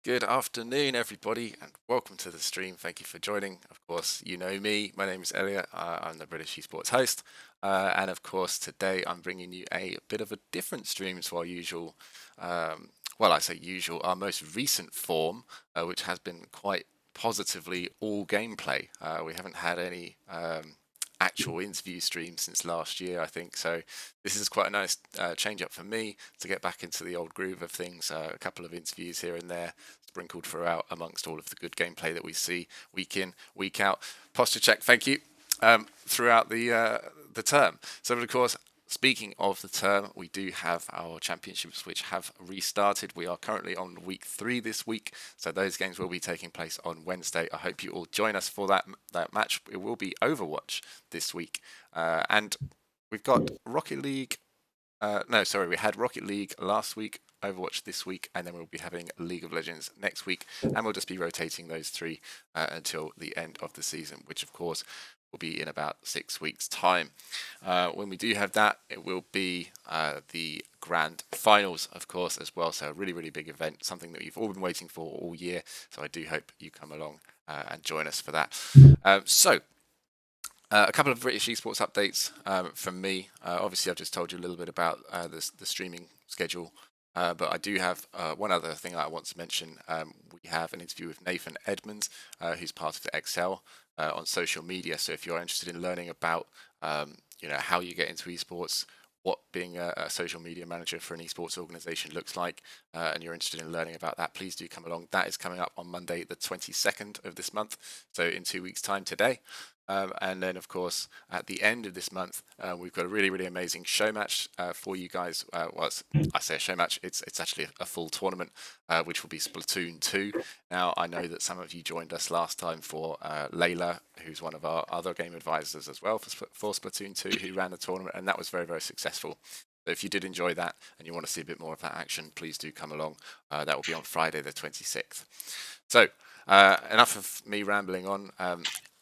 Good afternoon, everybody, and welcome to the stream. Thank you for joining. Of course, you know me. My name is Elliot. I'm the British Esports host. And of course, today I'm bringing you a bit of a different stream to our usual, well, I say usual, our most recent form, which has been quite positively all gameplay. We haven't had any actual interview stream since last year, I think. So this is quite a nice change up for me to get back into the old groove of things. A couple of interviews here and there sprinkled throughout amongst all of the good gameplay that we see week in, week out. Posture check, thank you, throughout the term. So, of course, speaking of the term, we do have our championships which have restarted. We are currently on week 3 this week, so those games will be taking place on Wednesday. I hope you all join us for that match. It will be Overwatch this week, and we've got Rocket League. No, sorry, we had Rocket League last week, Overwatch this week, and then we'll be having League of Legends next week, and we'll just be rotating those three until the end of the season, which of course will be in about 6 weeks' time. When we do have that, it will be the grand finals, of course, as well. So a really, really big event, something that you've all been waiting for all year. So I do hope you come along and join us for that. A couple of British esports updates from me. Obviously, I've just told you a little bit about the streaming schedule, but I do have one other thing I want to mention. We have an interview with Nathan Edmonds, who's part of the Excel on social media. So if you're interested in learning about how you get into esports, what being a social media manager for an esports organization looks like, and you're interested in learning about that, please do come along. That is coming up on Monday, the 22nd of this month, so in 2 weeks' time today. And then, of course, at the end of this month, we've got a really, really amazing show match for you guys. I say a show match, it's actually a full tournament, which will be Splatoon 2. Now, I know that some of you joined us last time for Layla, who's one of our other game advisors as well for Splatoon 2, who ran the tournament, and that was very, very successful. So if you did enjoy that and you want to see a bit more of that action, please do come along. That will be on Friday the 26th. So enough of me rambling on.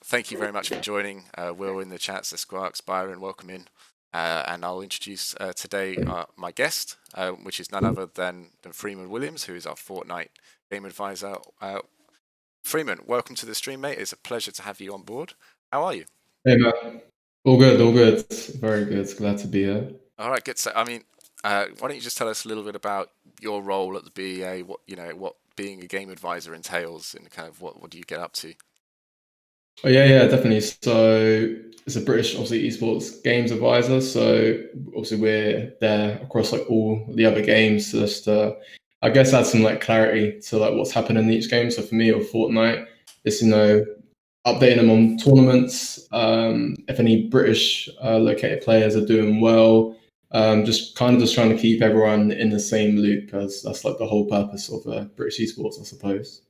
Thank you very much for joining. Will in the chat, so Squarks, Byron, welcome in. And I'll introduce today my guest, which is none other than Freeman Williams, who is our Fortnite game advisor. Freeman, welcome to the stream, mate. It's a pleasure to have you on board. How are you? Hey man, all good, all good. Very good. Glad to be here. All right, good. So, why don't you just tell us a little bit about your role at the BEA? What being a game advisor entails, and kind of what do you get up to? Oh yeah, definitely. So it's a British, obviously, esports games advisor. So obviously we're there across like all the other games, just I guess add some like clarity to like what's happening in each game. So for me or Fortnite, it's updating them on tournaments. If any British located players are doing well, just trying to keep everyone in the same loop, because that's like the whole purpose of British esports, I suppose.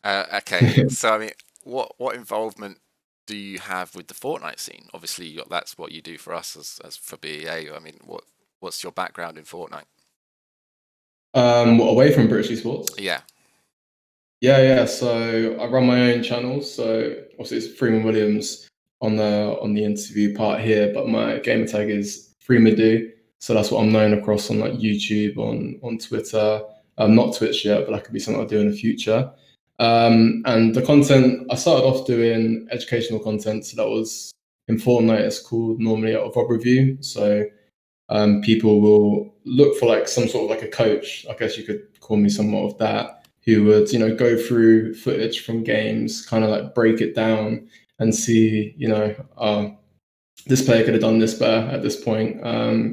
Okay, so what involvement do you have with the Fortnite scene? Obviously, that's what you do for us as for BEA. What's your background in Fortnite? Away from British esports? Yeah. Yeah. So I run my own channels. So obviously it's Freeman Williams on the interview part here, but my gamer tag is Freemadu. So that's what I'm known across on like YouTube, on Twitter. Not Twitch yet, but that could be something I'll do in the future. And the content, I started off doing educational content. So that was in Fortnite, it's called normally a VOD review. So people will look for like some sort of like a coach. I guess you could call me somewhat of that, who would go through footage from games, kind of like break it down and see, this player could have done this better at this point.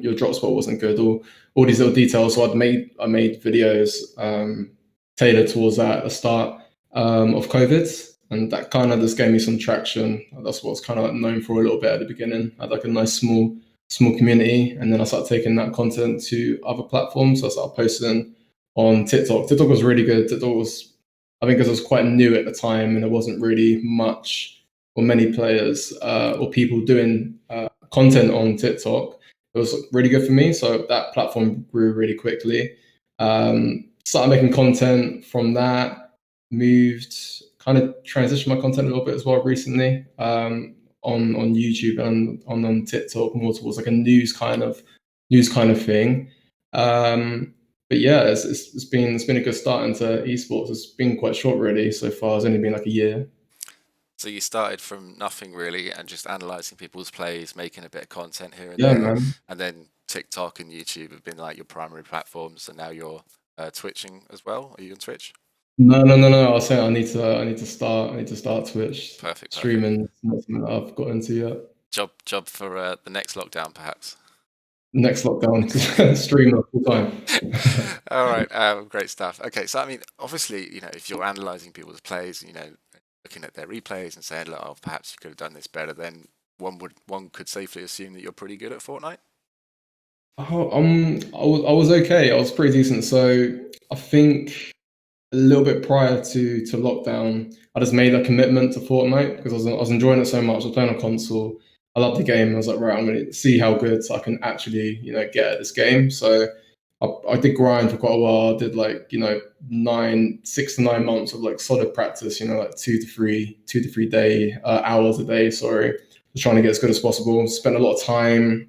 Your drop spot wasn't good, or all these little details. So I made videos tailored towards that at the start of COVID, and that kind of just gave me some traction. That's what I was kind of like known for a little bit at the beginning. I had like a nice small community, and then I started taking that content to other platforms. So I started posting on TikTok. TikTok was really good. TikTok was, I think, because it was quite new at the time, and there wasn't really much or many players or people doing content on TikTok. It was really good for me. So that platform grew really quickly. Started making content from that. Moved, kind of transitioned my content a little bit as well recently. On YouTube and on TikTok, more towards like a news kind of thing. but yeah, it's been a good start into esports. It's been quite short really so far. It's only been like a year. So you started from nothing really and just analyzing people's plays, making a bit of content here and Yeah, there, man. and then TikTok and YouTube have been like your primary platforms, and now you're twitching as well. Are you on Twitch? No, no, no, no. I was saying I need to start Twitch Perfect, perfect. streaming. It's not something that I've got into yet. Job for the next lockdown, perhaps. Next lockdown, streamer full time. All right, great stuff. Okay, so I mean, obviously, if you're analyzing people's plays, looking at their replays and saying, "Look, oh, perhaps you could have done this better," then one could safely assume that you're pretty good at Fortnite. Oh, I was okay. I was pretty decent. So I think a little bit prior to lockdown, I just made a commitment to Fortnite because I was enjoying it so much. I was playing on console. I loved the game. I was like, right, I'm going to see how good I can actually, get at this game. So I did grind for quite a while. I did like, 6 to 9 months of like solid practice. Like 2 to 3 hours a day. Sorry, just trying to get as good as possible. Spent a lot of time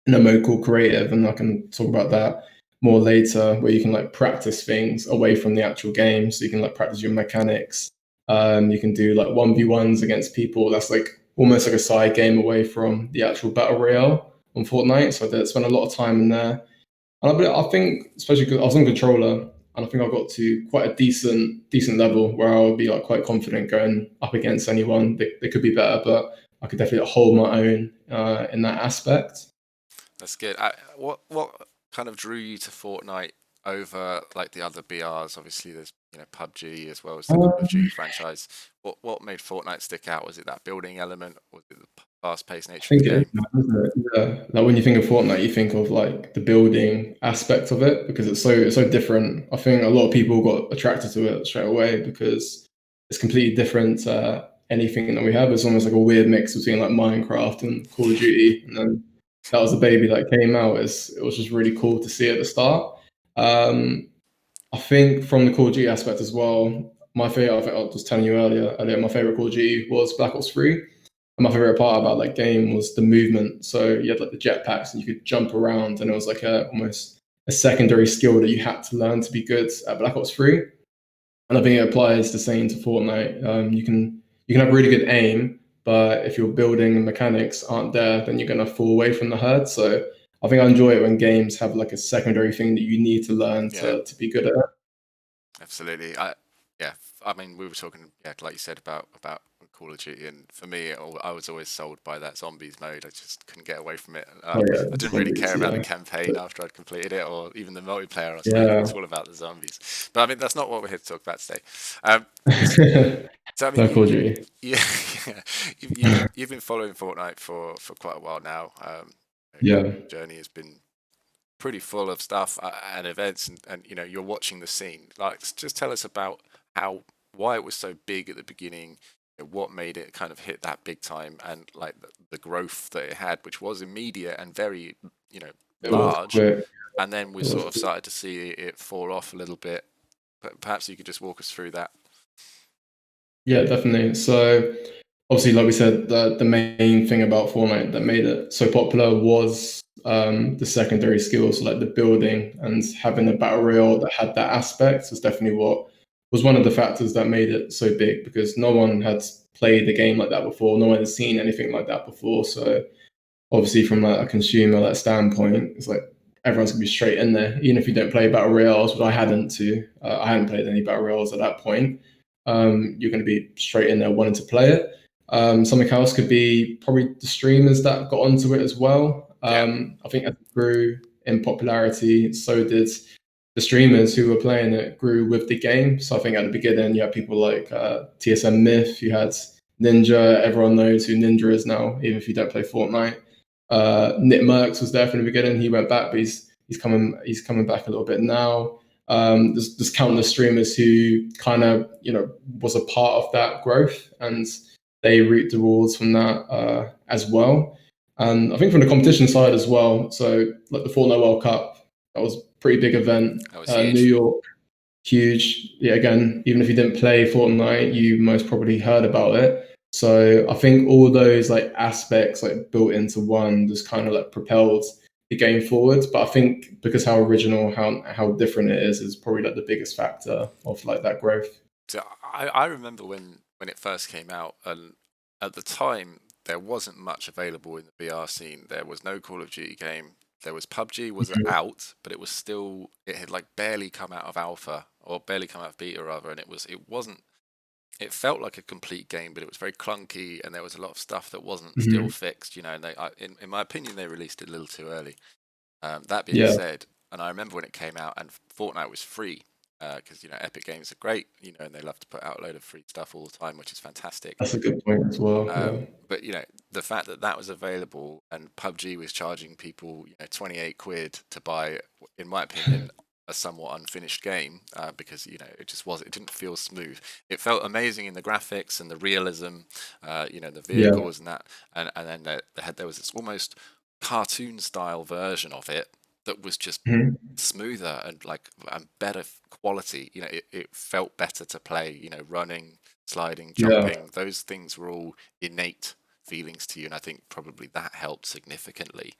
in a mode called creative, and I can talk about that more later, where you can like practice things away from the actual game. So you can like practice your mechanics. You can do like 1v1s against people. That's like almost like a side game away from the actual battle royale on Fortnite. So I did spend a lot of time in there. And I think, especially because I was on controller, and I think I got to quite a decent level where I would be like quite confident going up against anyone. They could be better, but I could definitely hold my own in that aspect. That's good. What kind of drew you to Fortnite over like the other BRs? Obviously, there's PUBG as well as the Call of Duty franchise. What made Fortnite stick out? Was it that building element? Was it the fast-paced I nature of think the it is, game? man, isn't it? Yeah. Like when you think of Fortnite, you think of like the building aspect of it because it's so different. I think a lot of people got attracted to it straight away because it's completely different to anything that we have. It's almost like a weird mix between like Minecraft and Call of Duty. And then that was the baby that came out. It was just really cool to see at the start. Um, I think from the Call of Duty aspect as well, my favorite, I think I was telling you earlier, my favorite Call of Duty was Black Ops 3. And my favorite part about that game was the movement. So you had like the jetpacks and you could jump around, and it was like almost a secondary skill that you had to learn to be good at Black Ops 3. And I think it applies the same to Fortnite. You can have really good aim, but if your building and mechanics aren't there, then you're gonna fall away from the herd. So I think I enjoy it when games have like a secondary thing that you need to learn Yeah, to be good at. absolutely. Yeah, I mean, we were talking, yeah, like you said about Call of Duty, and for me, I was always sold by that zombies mode. I just couldn't get away from it. Oh yeah, I didn't really care zombies, about the yeah, campaign after I'd completed it, or even the multiplayer. I was like, yeah. it's all about the zombies. But I mean, that's not what we're here to talk about today. Um, is- so I mean, No Call of Duty. yeah, yeah, you've been following Fortnite for quite a while now. Yeah. Journey has been pretty full of stuff and events, and you're watching the scene. Like, just tell us about why it was so big at the beginning, what made it kind of hit that big time, and like the growth that it had, which was immediate and very It was large, quick. and then we It was sort of started to see it fall off a little bit. But perhaps you could just walk us through that. Yeah, definitely. So obviously, like we said, the main thing about Fortnite that made it so popular was the secondary skills, like the building and having a battle royale that had that aspect was definitely what was one of the factors that made it so big because no one had played a game like that before. No one had seen anything like that before. So obviously, from like a consumer like standpoint, it's like everyone's gonna be straight in there, even if you don't play battle royales, which I hadn't to. I hadn't played any battle royales at that point. You're going to be straight in there wanting to play it. Something else could be probably the streamers that got onto it as well. Yeah, I think as it grew in popularity, so did the streamers who were playing it grew with the game. So I think at the beginning, you had people like TSM Myth, you had Ninja. Everyone knows who Ninja is now, even if you don't play Fortnite. Nick Merckx was there from the beginning. He went back, but he's coming back a little bit now. There's countless streamers who kind of was a part of that growth, and they reaped the rewards from that as well. And I think from the competition side as well. So like the Fortnite World Cup, that was a pretty big event. that was New huge. York, huge. Yeah, again, even if you didn't play Fortnite, you most probably heard about it. So I think all those like aspects like built into one just kind of like propelled the game forward. But I think because how original, how different it is probably like the biggest factor of like that growth. So I remember when it first came out, and at the time there wasn't much available in the VR scene. There was no Call of Duty game. There was PUBG was out, but it had like barely come out of alpha or barely come out of beta rather, and it felt like a complete game, but it was very clunky, and there was a lot of stuff that wasn't still fixed. And in my opinion, they released it a little too early. That being Yeah, said, and I remember when it came out, and Fortnite was free because Epic Games are great, and they love to put out a load of free stuff all the time, which is fantastic. that's a good point as well. Yeah. But the fact that that was available and PUBG was charging people 28 quid to buy, in my opinion, a somewhat unfinished game because it didn't feel smooth. It felt amazing in the graphics and the realism, the Yeah. vehicles and that, and then there was this almost cartoon style version of it that was just Mhm. smoother and better quality. It felt better to play. Running, sliding, Yeah. jumping, those things were all innate feelings to you, and I think probably that helped significantly.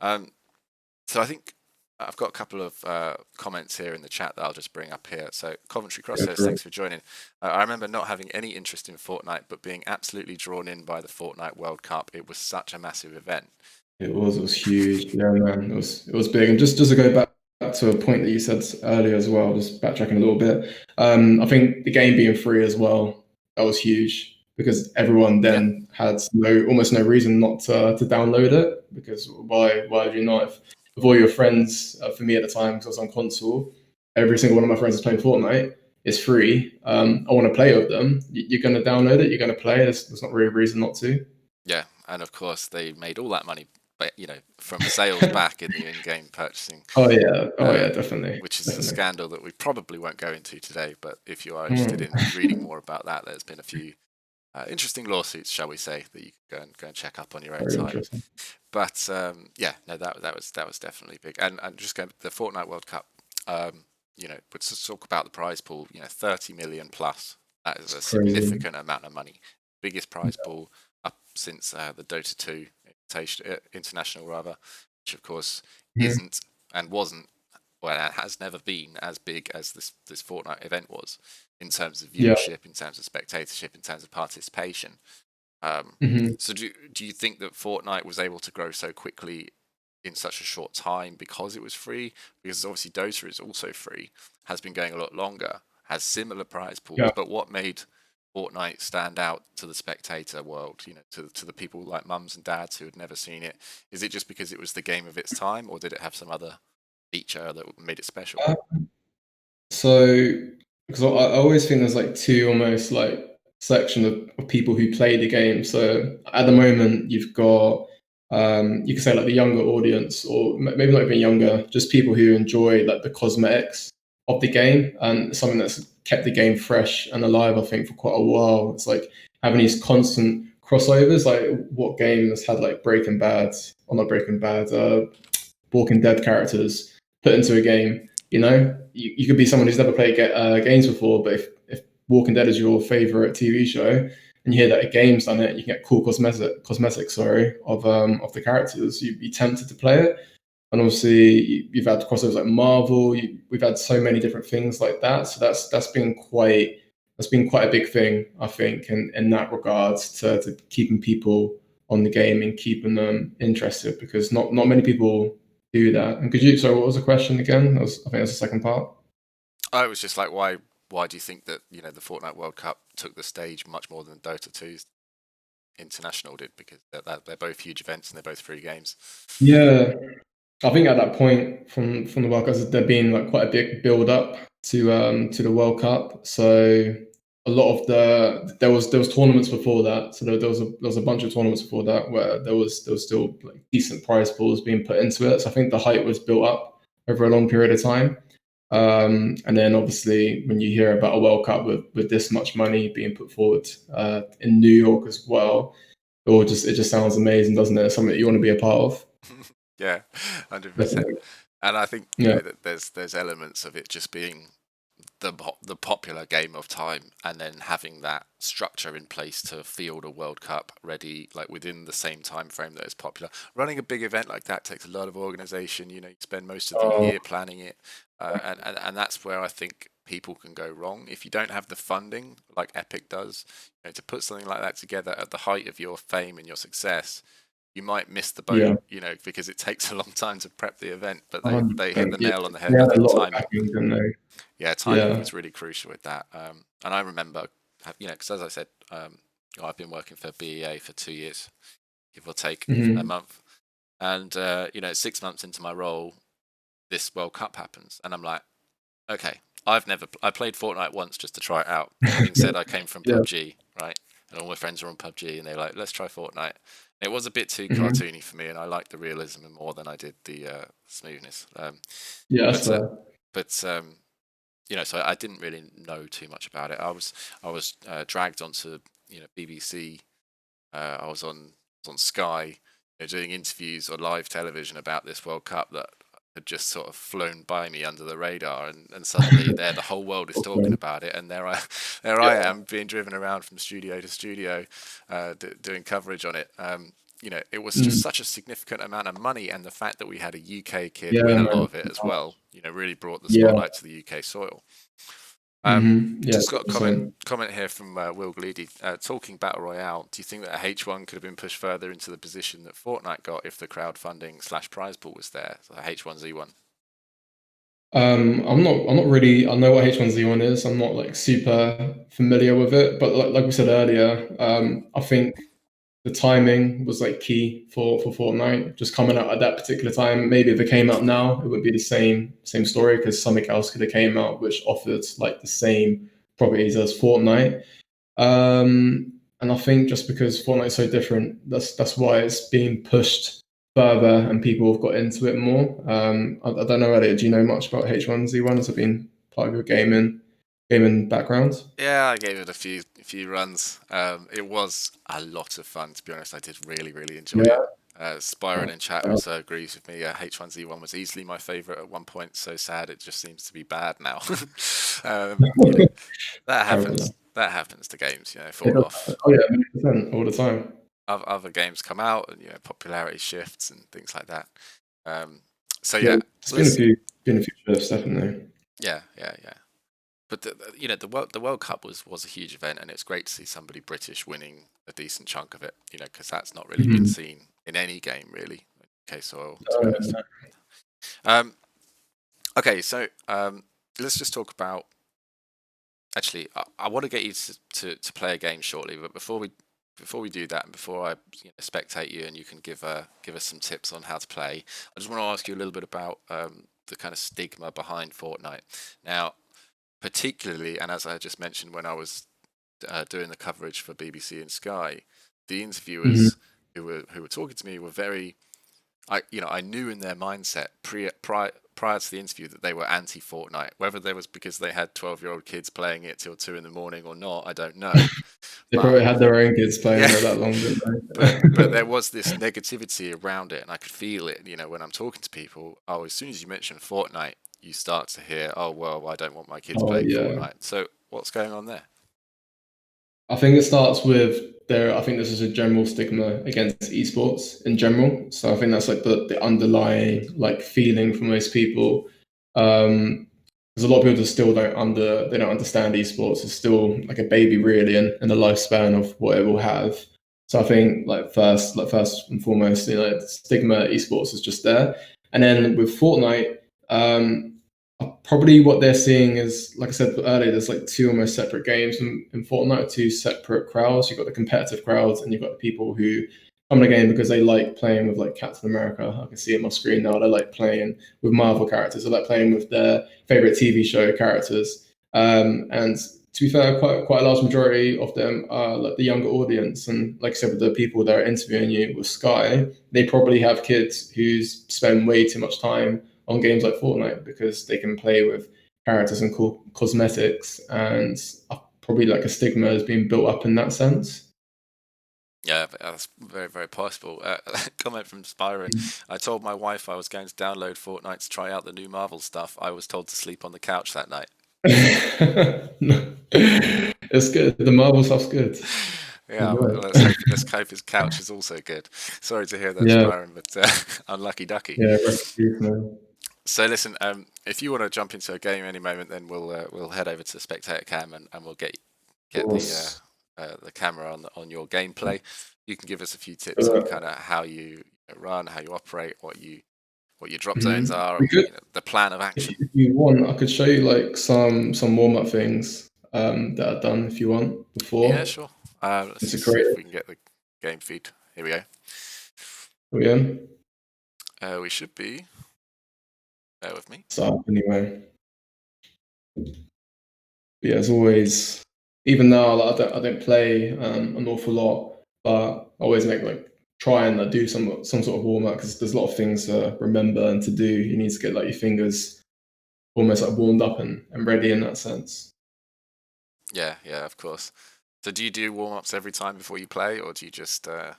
So I think I've got a couple of comments here in the chat that I'll just bring up here. So Coventry Cross Go says, for it. thanks for joining. I remember not having any interest in Fortnite, but being absolutely drawn in by the Fortnite World Cup. It was such a massive event. It was huge. Yeah, man. It was big. And just to go back to a point that you said earlier as well, just backtracking a little bit. I think the game being free as well, that was huge because everyone Yeah, then had almost no reason not to download it because why would you not? If all your friends, for me at the time, because I was on console, every single one of my friends is playing Fortnite. It's free. I want to play with them. You're going to download it. You're going to play. There's not really a reason not to. yeah, and of course they made all that money, but from sales back in the in-game purchasing, Oh yeah, uh, definitely, which is a definitely. scandal that we probably won't go into today. But if you are interested Mm. in reading more about that, there's been a few interesting lawsuits, shall we say, that you can go and check up on your own Very time. interesting. But yeah, no, that was definitely big. And just going the Fortnite World Cup, but to talk about the prize pool, 30 million plus. That is It's a crazy. significant amount of money. Biggest prize pool up since the Dota 2 international rather, which of course Mhm. isn't and wasn't, well, it has never been as big as this Fortnite event was in terms of Yeah. viewership, in terms of spectatorship, in terms of participation. Um, Mhm. so do you think that Fortnite was able to grow so quickly in such a short time because it was free? Because obviously Dota is also free, has been going a lot longer, has similar prize pools, Yeah. but what made Fortnite stand out to the spectator world, to the people like mums and dads who had never seen it? Is it just because it was the game of its time, or did it have some other feature that made it special? Uh, So, because I always think there's like two almost like section of people who play the game. So at the moment, you've got you can say like the younger audience, or maybe not even younger, just people who enjoy like the cosmetics of the game and something that's kept the game fresh and alive. I think for quite a while, it's like having these constant crossovers. Like what game has had like Breaking Bad or not Breaking Bad, Walking Dead characters put into a game. You could be someone who's never played games before, but if Walking Dead is your favorite TV show, and you hear that a game's done it, you can get cool cosmetics, of the characters. You'd be tempted to play it. And obviously, you've had crossovers like Marvel. We've had so many different things like that. So that's been quite a big thing, I think, in that regards to keeping people on the game and keeping them interested because not many people do that. And sorry, what was the question again? I think that's the second part. I was just like, why do you think that the Fortnite World Cup took the stage much more than Dota 2's International did? Because they're both huge events and they're both free games. Yeah, I think at that point from the World Cup, there being like quite a big build up to the World Cup. So a lot of there was tournaments before that. So there was a bunch of tournaments before that where there was still like decent prize pools being put into it. So I think the hype was built up over a long period of time. And then obviously when you hear about a World Cup with this much money being put forward in New York as well, it just sounds amazing, doesn't it? Something that you want to be a part of. Yeah, 100%. Definitely. And I think Yeah. that there's elements of it just being the popular game of time, and then having that structure in place to field a World Cup ready, like within the same time frame that is popular. Running a big event like that takes a lot of organization. You spend most of the Oh, year planning it, and that's where I think people can go wrong if you don't have the funding like Epic does. To put something like that together at the height of your fame and your success, you might miss the boat, yeah, because it takes a long time to prep the event, but they hit 100%. the Yeah, nail on the they head. I had a think lot of timing, backing, didn't they? yeah, timing Yeah. was really crucial with that. And I remember, because as I said, I've been working for BEA for 2 years, give or take a Hmm. month. And, 6 months into my role, this World Cup happens. And I'm like, okay, I played Fortnite once just to try it out. That being said, I came from Yeah. PUBG, right? And all my friends were on PUBG, and they were like, let's try Fortnite. It was a bit too Hmm. cartoony for me, and I liked the realism more than I did the smoothness. Yeah, that's But, uh, fair. but so I didn't really know too much about it. I was dragged onto BBC. I was on Sky, doing interviews or live television about this World Cup that had just sort of flown by me under the radar, and suddenly there the whole world is talking Awesome. about it, and there I Yeah. am being driven around from studio to studio, doing coverage on it. It was just Mm. such a significant amount of money, and the fact that we had a UK kid Yeah, win a lot man. of it as well, really brought the Yeah. spotlight to the UK soil. Um, Hmm. Yeah, just got a comment 100%. comment here from Will Gleedy, talking battle royale. Do you think that H1 could have been pushed further into the position that Fortnite got if the crowdfunding slash prize pool was there? So H1Z1. I'm not really. I know what H1Z1 is. I'm not like super familiar with it, but like we said earlier, I think the timing was like key for Fortnite just coming out at that particular time. Maybe if it came out now, it would be the same story because something else could have came out which offered like the same properties as Fortnite. And I think just because Fortnite's so different, that's why it's being pushed further and people have got into it more. I don't know, Elliot, do you know much about H1Z1? Has it been part of your gaming background? Yeah, I gave it a few runs. It was a lot of fun, to be honest. I did really, really enjoy it. Yeah. Spyron in chat Uh, also agrees with me. H1Z1 was easily my favorite at one point. So sad it just seems to be bad now. um, you know, that Terrible happens. enough. That happens to games. It Fall does off. happen. Oh yeah, 100% all the time. Other games come out, and popularity shifts and things like that. Um, so Yeah, yeah, it's let's been a few shifts, definitely. yeah, yeah, yeah. But the World Cup was a huge event, and it's great to see somebody British winning a decent chunk of it. Because that's not really been Mhm. seen in any game really. Okay, soil, to be honest. No. Um, okay, so let's just talk about. Actually, I want to get you to play a game shortly, but before we do that, and before I spectate you, and you can give us some tips on how to play, I just want to ask you a little bit about the kind of stigma behind Fortnite. Now, particularly, and as I just mentioned when I was doing the coverage for BBC and Sky, the Mhm. interviewers who were talking to me were very. I knew in their mindset prior to the interview that they were anti Fortnite. Whether there was because they had 12-year-old kids playing it till 2 in the morning or not, I don't know. They But probably had their own kids playing yeah, it that long, didn't but there they? was this negativity around it, and I could feel it. When I'm talking to people, oh, as soon as you mention Fortnite, you start to hear, oh well, I don't want my kids Oh playing yeah. Fortnite. So what's going on there? I think it starts with there. I think this is a general stigma against esports in general. So I think that's like the underlying like feeling for most people. Because a lot of people just still they don't understand esports. It's still like a baby really in the lifespan of what it will have. So I think first and foremost, the stigma esports is just there. And then with Fortnite, probably what they're seeing is, like I said earlier, there's like two almost separate games in Fortnite, two separate crowds. You've got the competitive crowds, and you've got the people who come in the game because they like playing with like Captain America. I can see it on my screen now. They like playing with Marvel characters. They like playing with their favorite TV show characters. And to be fair, quite a large majority of them are like the younger audience. And like I said, with the people that are interviewing you with Sky, they probably have kids who spend way too much time on games like Fortnite because they can play with characters and cool cosmetics, and probably like a stigma has been built up in that sense. Yeah, that's very, very possible. Comment from Spyron. I told my wife I was going to download Fortnite to try out the new Marvel stuff. I was told to sleep on the couch that night. No. It's good. The marble stuff's good. Yeah, Enjoy well, it. let's hope his couch is also good. Sorry to hear that's Yeah, Byron, but unlucky ducky. yeah, rest in peace, man. So listen, if you want to jump into a game any moment, then we'll head over to the spectator cam and we'll Of get course. the camera on your gameplay. You can give us a few tips on Uh, kind of how you run, how you operate, what your drop zones mhm. are, We could, the plan of action. if you want, I could show you like some warm up things that I've done if you want Yeah, before. sure. Let's It's a just see great. if we can get the game feed. Here we go. Oh, yeah. We should be. Bear with me. So anyway, yeah, as always, even now like, I don't play an awful lot, but I always make like try and like, do some sort of warm up because there's a lot of things to remember and to do. You need to get like your fingers almost like warmed up and ready in that sense. Yeah, yeah, of course. So do you do warm ups every time before you play, or do you just? I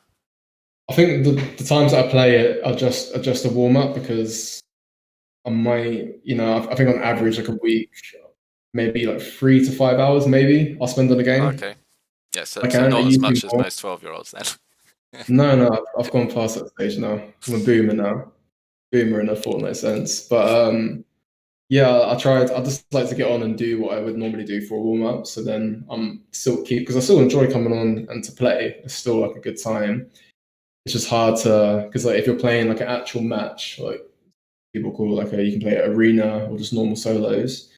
think the times that I play it are just a warm up because I might, I think on average like a week, maybe like 3 to 5 hours maybe I'll spend on a game. Okay. Yeah, I so can. It not as usually much as more. most 12-year-olds then. No, no, I've gone past that stage now. I'm a boomer now. Boomer in a Fortnite sense. But yeah, I tried. I just like to get on and do what I would normally do for a warm up. So then I'm still keep because I still enjoy coming on and to play. It's still like a good time. It's just hard to because like if you're playing like an actual match, like people call like you can play at arena or just normal solos.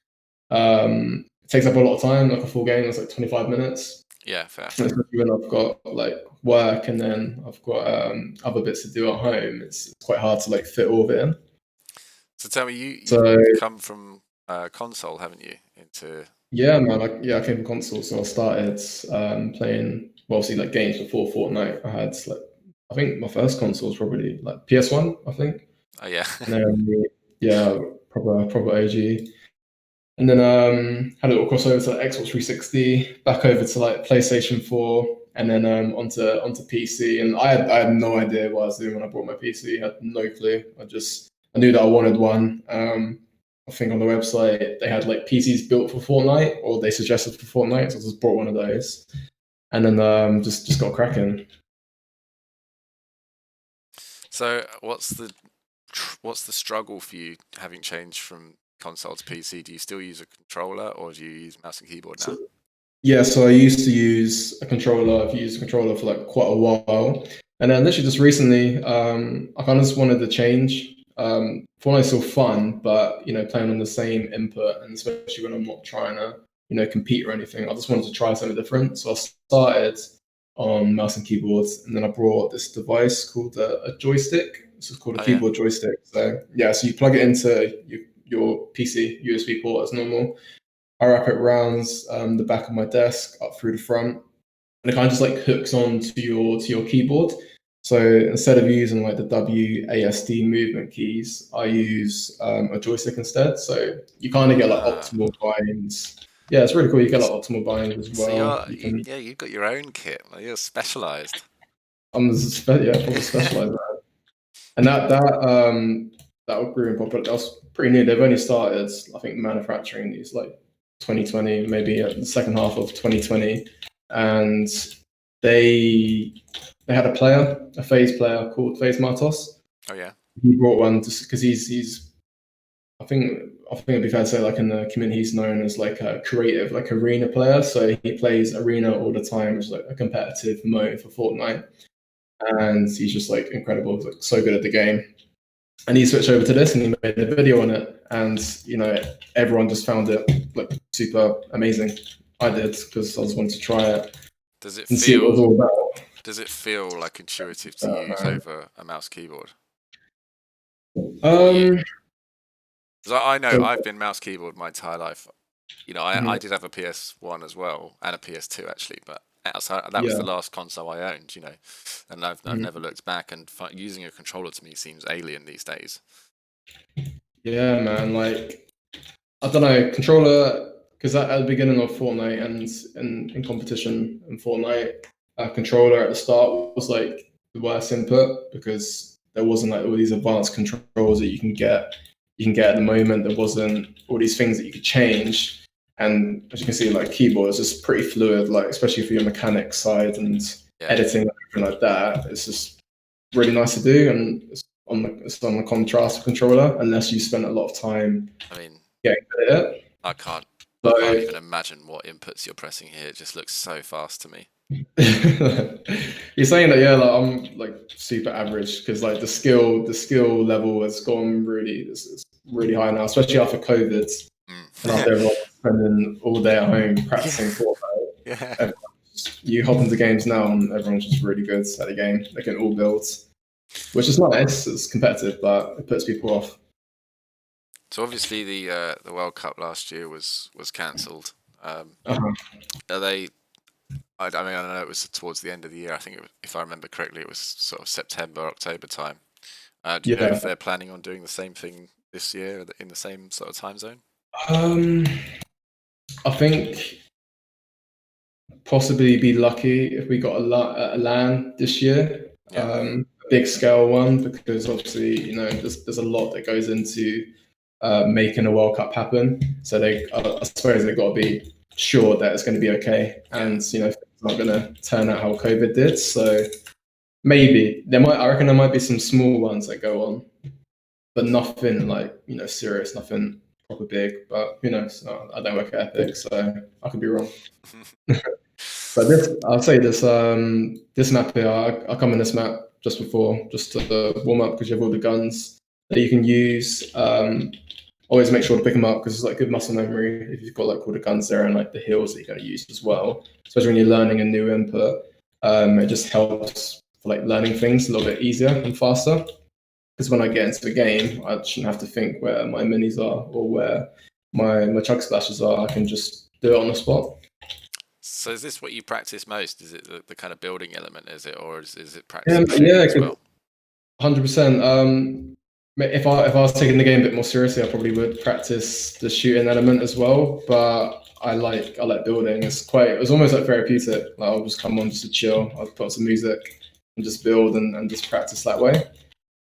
It takes up a lot of time. Like a full game, it's like 25 minutes. Yeah, fair. Especially when I've got like work and then I've got other bits to do at home. It's quite hard to like fit all of it in. So tell me, you've So come from console, haven't you? Into yeah, man. I came from console, so I started playing well, obviously like games before Fortnite. I had like I think my first console was probably like PS1, I think, oh yeah, and then yeah, proper OG. And then had a little crossover to like, Xbox 360, back over to like PlayStation 4, and then onto PC. And I had no idea what I was doing when I bought my PC. I had no clue. I knew that I wanted one. I think on the website they had like PCs built for Fortnite, or they suggested for Fortnite, so I just bought one of those, and then just got cracking. so what's the struggle for you having changed from console to PC? Do you still use a controller, or do you use mouse and keyboard So, now? yeah, so I used to use a controller. I've used a controller for like quite a while, and then literally just recently, I kind of just wanted to change. Fortnite's still fun, but playing on the same input, and especially when I'm not trying to, compete or anything, I just wanted to try something different. So I started on mouse and keyboards, and then I brought this device called a joystick. This is called a Oh yeah. keyboard joystick. So yeah, so you plug it into your PC USB port as normal. I wrap it around the back of my desk up through the front, and it kind of just like hooks on to your keyboard. So instead of using like the WASD movement keys, I use a joystick instead. So you kind of get like Ah, optimal binds. Yeah, it's really cool. You get like optimal binds as so well. You can. yeah, you've got your own kit. Like, you're specialized. Yeah, probably specialized. And that grew in popular. That was pretty new. They've only started, I think, manufacturing these like 2020, maybe the second half of 2020, and they they had a phase player called Phase Martos. Oh yeah. He brought one just because he's I think it'd be fair to say like in the community he's known as like a creative like arena player. So he plays arena all the time, which is like a competitive mode for Fortnite, and he's just like incredible, he's, like so good at the game. And he switched over to this and he made a video on it, and everyone just found it like super amazing. I did because I just wanted to try it Does it and see what it was feel all about. does it feel like intuitive to use over a mouse keyboard for you? Um, 'Cause I know so, I've been mouse keyboard my entire life. I mhm, did have a PS1 as well and a PS2 actually, but outside that was yeah, the last console I owned. And I've mhm, never looked back. And using a controller to me seems alien these days. yeah, man. Like I don't know, controller because at the beginning of Fortnite and in competition in Fortnite, controller at the start was like the worst input because there wasn't like all these advanced controls that you can get at the moment. There wasn't all these things that you could change. And as you can see, like keyboard is just pretty fluid, like especially for your mechanics side and Yeah. editing and everything like that. It's just really nice to do, and it's on the contrast controller. Unless you spend a lot of time I mean, getting good at it. I can't. I can't So even imagine what inputs you're pressing here. It just looks so fast to me. you're saying that, yeah, like I'm like super average because like the skill level has gone really it's really high now, especially after COVID and after Mm. everyone spending all day at home practicing Yeah. Fortnite. Yeah. You hop into games now and everyone's just really good at the game. They can all build, which is nice. It's competitive, but it puts people off. So obviously the World Cup last year was cancelled. Uh-huh. Are they? I mean, I know it was towards the end of the year. I think, if I remember correctly, it was sort of September, October time. Do you know Yeah. if they're planning on doing the same thing this year in the same sort of time zone? Um, I think possibly be lucky if we got a LAN this year, Yeah. a big scale one, because obviously there's a lot that goes into making a World Cup happen. So I suppose they've got to be sure that it's going to be okay, and it's not going to turn out how COVID did. So maybe I reckon there might be some small ones that go on, but nothing like serious, nothing proper big. But who knows? I don't work at Epic, so I could be wrong. But I'll say this map here, I come in this map just to warm up because you have all the guns that you can use. Always make sure to pick them up because it's like good muscle memory if you've got like all the guns there and like the heals that you're going to use as well. Especially when you're learning a new input, it just helps for like learning things a little bit easier and faster. Because when I get into the game, I shouldn't have to think where my minis are or where my chug splashes are. I can just do it on the spot. So is this what you practice most? Is it the kind of building element, is it, or is it Yeah, practicing shooting yeah, as well? 100%. If I was taking the game a bit more seriously, I probably would practice the shooting element as well. But I like building. It was almost like therapeutic. Like I'll just come on just to chill. I'll put on some music and just build and just practice that way.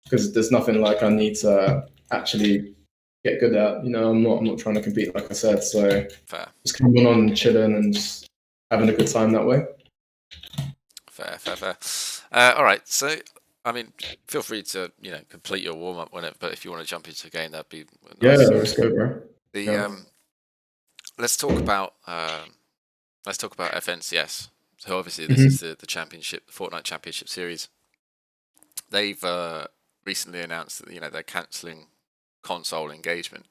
Because there's nothing like I need to actually get good at. I'm not trying to compete, like I said. So Fair, just coming on and chilling and just having a good time that way. fair. All right. So, I mean, feel free to complete your warm up but if you want to jump into the game, that'd be Yeah, nice. let's go, bro. The Yeah. let's talk about FNCS. So obviously this Mhm. is the championship, the Fortnite Championship Series. They've recently announced that they're cancelling console engagement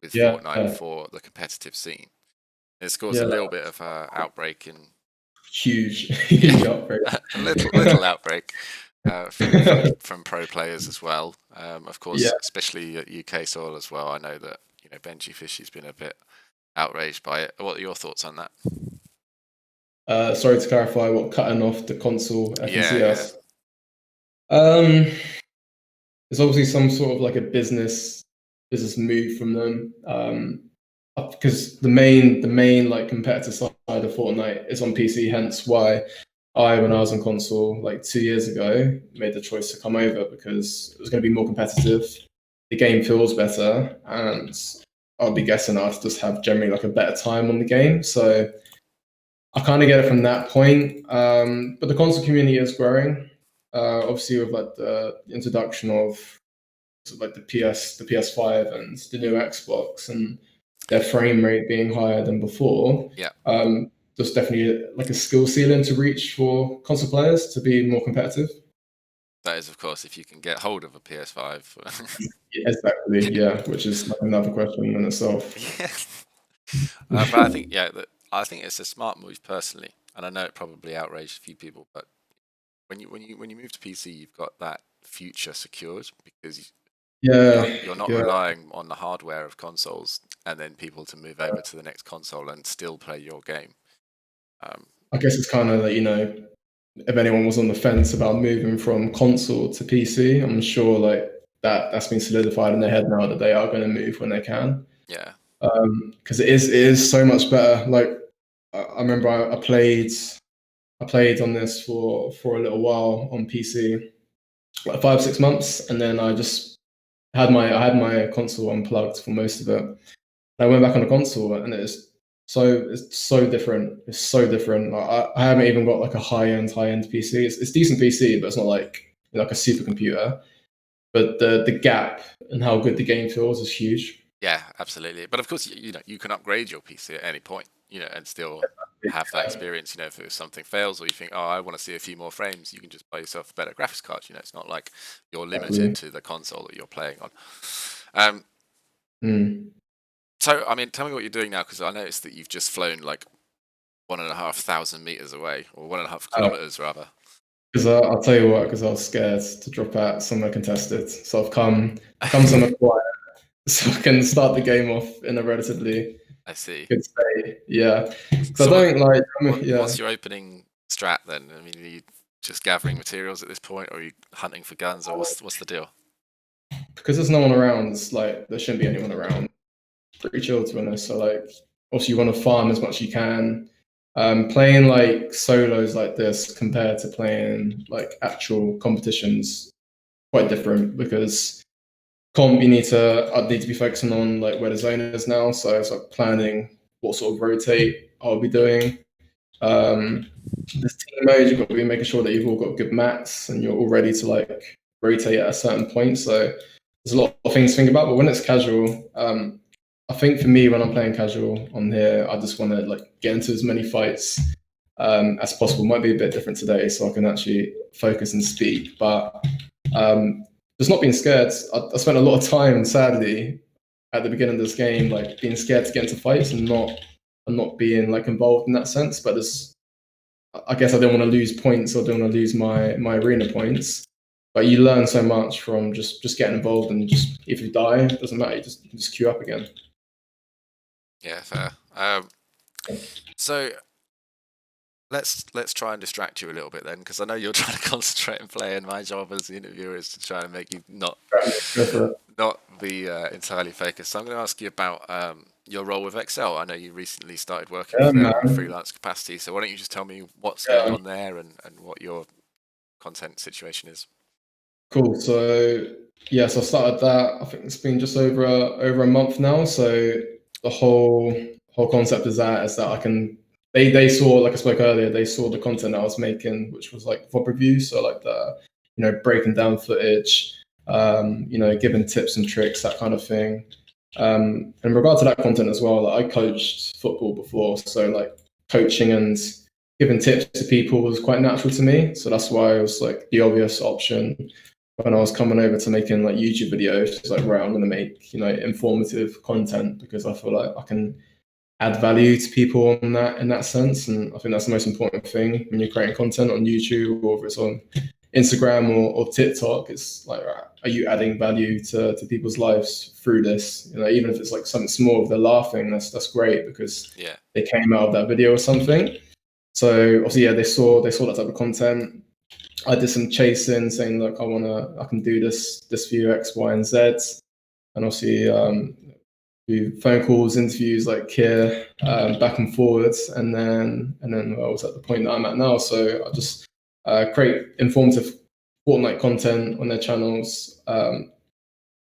with Yeah. Fortnite for the competitive scene. It's caused a Yeah. little bit of outbreak in Huge, yeah, huge outbreak. a little outbreak from pro players as well. Of Yeah. course, especially at UK soil as well. I know that Benji Fishy's been a bit outraged by it. What are your thoughts on that? Sorry to clarify, what cutting off the console Yeah. FNCS? It's obviously some sort of like a business move from them. Because the main like competitor side of Fortnite is on PC, hence why when I was on console like 2 years ago, made the choice to come over because it was going to be more competitive. The game feels better, and I'll be guessing I'd just have generally like a better time on the game. So I kind of get it from that point. But the console community is growing. Obviously, with like the introduction of like the PS5 and the new Xbox, and their frame rate being higher than before. Yeah. There's definitely like a skill ceiling to reach for console players to be more competitive. That is, of course, if you can get hold of a PS5. Exactly, yeah, which is like another question in itself. Yeah. But I think I think it's a smart move personally, and I know it probably outraged a few people, but when you move to PC, you've got that future secured because you're not Yeah, relying on the hardware of consoles and then people to move over to the next console and still play your game. I guess it's kind of like, if anyone was on the fence about moving from console to PC, I'm sure like that's been solidified in their head now that they are going to move when they can. Yeah. Because it is so much better. Like I remember I played on this for a little while on PC, like 5 6 months, and then I had my console unplugged for most of it. I went back on the console, and it's so different. It's so different. Like, I haven't even got like a high end PC. It's decent PC, but it's not like like a supercomputer. But the gap and how good the game feels is huge. Yeah, absolutely. But of course, you can upgrade your PC at any point, and still have that experience. If something fails or you think, oh, I want to see a few more frames, you can just buy yourself a better graphics card. It's not like you're limited Exactly. to the console that you're playing on. Um, Mm. so, I mean, tell me what you're doing now, because I noticed that you've just flown like 1,500 meters away, or 1.5 kilometers rather. Because I'll tell you what, because I was scared to drop out somewhere contested, so I've come somewhere quiet, so I can start the game off in a relatively I see. good state. Yeah, because I So, don't like. what's Yeah, your opening strat then? I mean, are you just gathering materials at this point, or are you hunting for guns, or what's the deal? because there's no one around. It's like there shouldn't be anyone around. Pretty chill to be honest. So like, also you want to farm as much as you can. Playing like solos like this compared to playing like actual competitions quite different because comp I'd need to be focusing on like where the zone is now. So it's like planning what sort of rotate I'll be doing. This team mode, you've got to be making sure that you've all got good mats and you're all ready to like rotate at a certain point. So there's a lot of things to think about. But when it's casual, I think for me when I'm playing casual on here, I just want to like get into as many fights as possible. Might be a bit different today, so I can actually focus and speak. But just not being scared. I spent a lot of time, sadly, at the beginning of this game, like being scared to get into fights and not being like involved in that sense. But there's I guess I don't want to lose points or don't want to lose my arena points. But you learn so much from just getting involved and just if you die, it doesn't matter. You can just queue up again. Yeah, fair. So let's try and distract you a little bit then, because I know you're trying to concentrate and play, and my job as the interviewer is to try and make you not Go for it. not be entirely focused. So I'm going to ask you about your role with Excel. I know you recently started working Yeah, for them in a man. freelance capacity. So why don't you just tell me what's going Yeah, on there and what your content situation is? cool. So yes, I started that. I think it's been just over a month now. So the whole concept is that I can they saw like I spoke earlier, they saw the content I was making, which was like VOD reviews, so like the breaking down footage, giving tips and tricks, that kind of thing. In regard to that content as well, like, I coached football before, so like coaching and giving tips to people was quite natural to me. So that's why it was like the obvious option when I was coming over to making like YouTube videos. It's like, right, I'm going to make informative content because I feel like I can add value to people in that sense, and I think that's the most important thing when you're creating content on YouTube or if it's on Instagram or TikTok. It's like, right, are you adding value to people's lives through this? Even if it's like something small, if they're laughing, that's great because Yeah. they came out of that video or something. So obviously, yeah, they saw that type of content. I did some chasing, saying, look, I can do this for you, X, Y, and Z, and obviously do phone calls, interviews, like here, back and forwards, and then I was at the point that I'm at now. So I just create informative Fortnite content on their channels,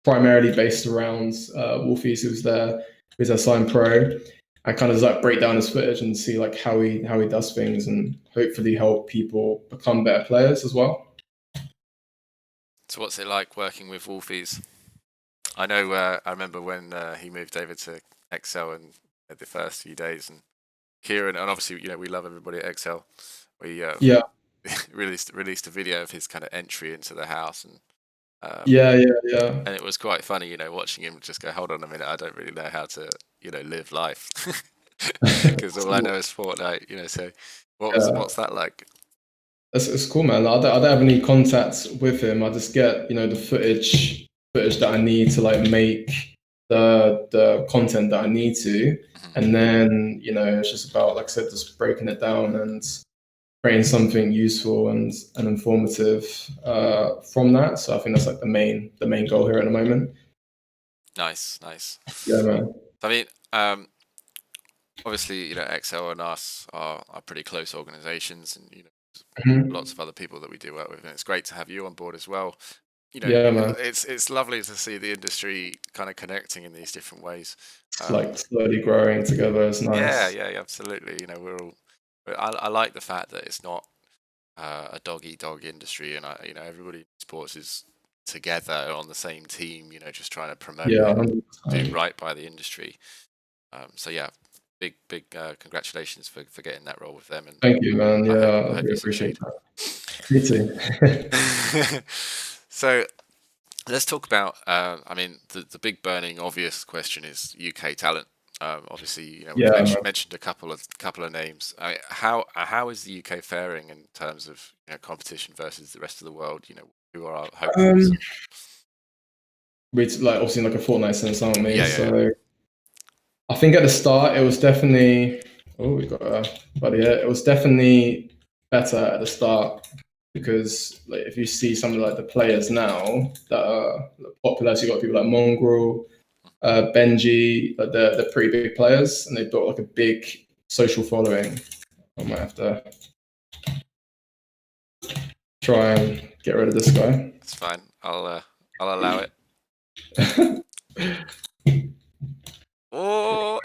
primarily based around Wolfies, who's their sign pro. I kind of like break down his footage and see like how he does things, and hopefully help people become better players as well. So what's it like working with Wolfies? I know. I remember when he moved over to Excel and the first few days, and Kieran, and obviously we love everybody at Excel. We Yeah, released a video of his kind of entry into the house, yeah. and it was quite funny, watching him just go, "Hold on a minute, I don't really know how to live life," because all I know is Fortnite. So Yeah. what's that like? It's cool, man. I don't have any contacts with him. I just get, the footage that I need to like make the content that I need to, Mhm. and then it's just about, like I said, just breaking it down and creating something useful and informative from that. So I think that's like the main goal here at the moment. Nice, nice. Yeah, man. I mean, obviously, Excel and us are pretty close organizations, and Mhm. lots of other people that we do work with, and it's great to have you on board as well. Yeah, man. it's lovely to see the industry kind of connecting in these different ways. It's Um, like slowly growing together. It's yeah, nice. yeah, yeah, absolutely. We're all. I like the fact that it's not a dog eat dog industry, and everybody in sports is together on the same team. Just trying to promote Yeah, and do 100%. right by the industry. So yeah, big congratulations for getting that role with them, and Thank you, man. I Yeah, hope I I hope really you appreciate succeed. that. Me too. So let's talk about. I mean, the big burning obvious question is UK talent. Obviously, we've Yeah, man. mentioned a couple of names. I mean, how is the UK faring in terms of competition versus the rest of the world? Who are our hopefuls? Um, we like obviously like a fortnight since, aren't we? Yeah, yeah, yeah. So I think at the start it was definitely. Oh, we got buddy. Yeah, it was definitely better at the start because like if you see some of like the players now that are popular, so you got people like Mongrel, Benji, like they're pretty big players and they've got like a big social following. I might have to try and get rid of this guy. It's fine. I'll allow it. Oh,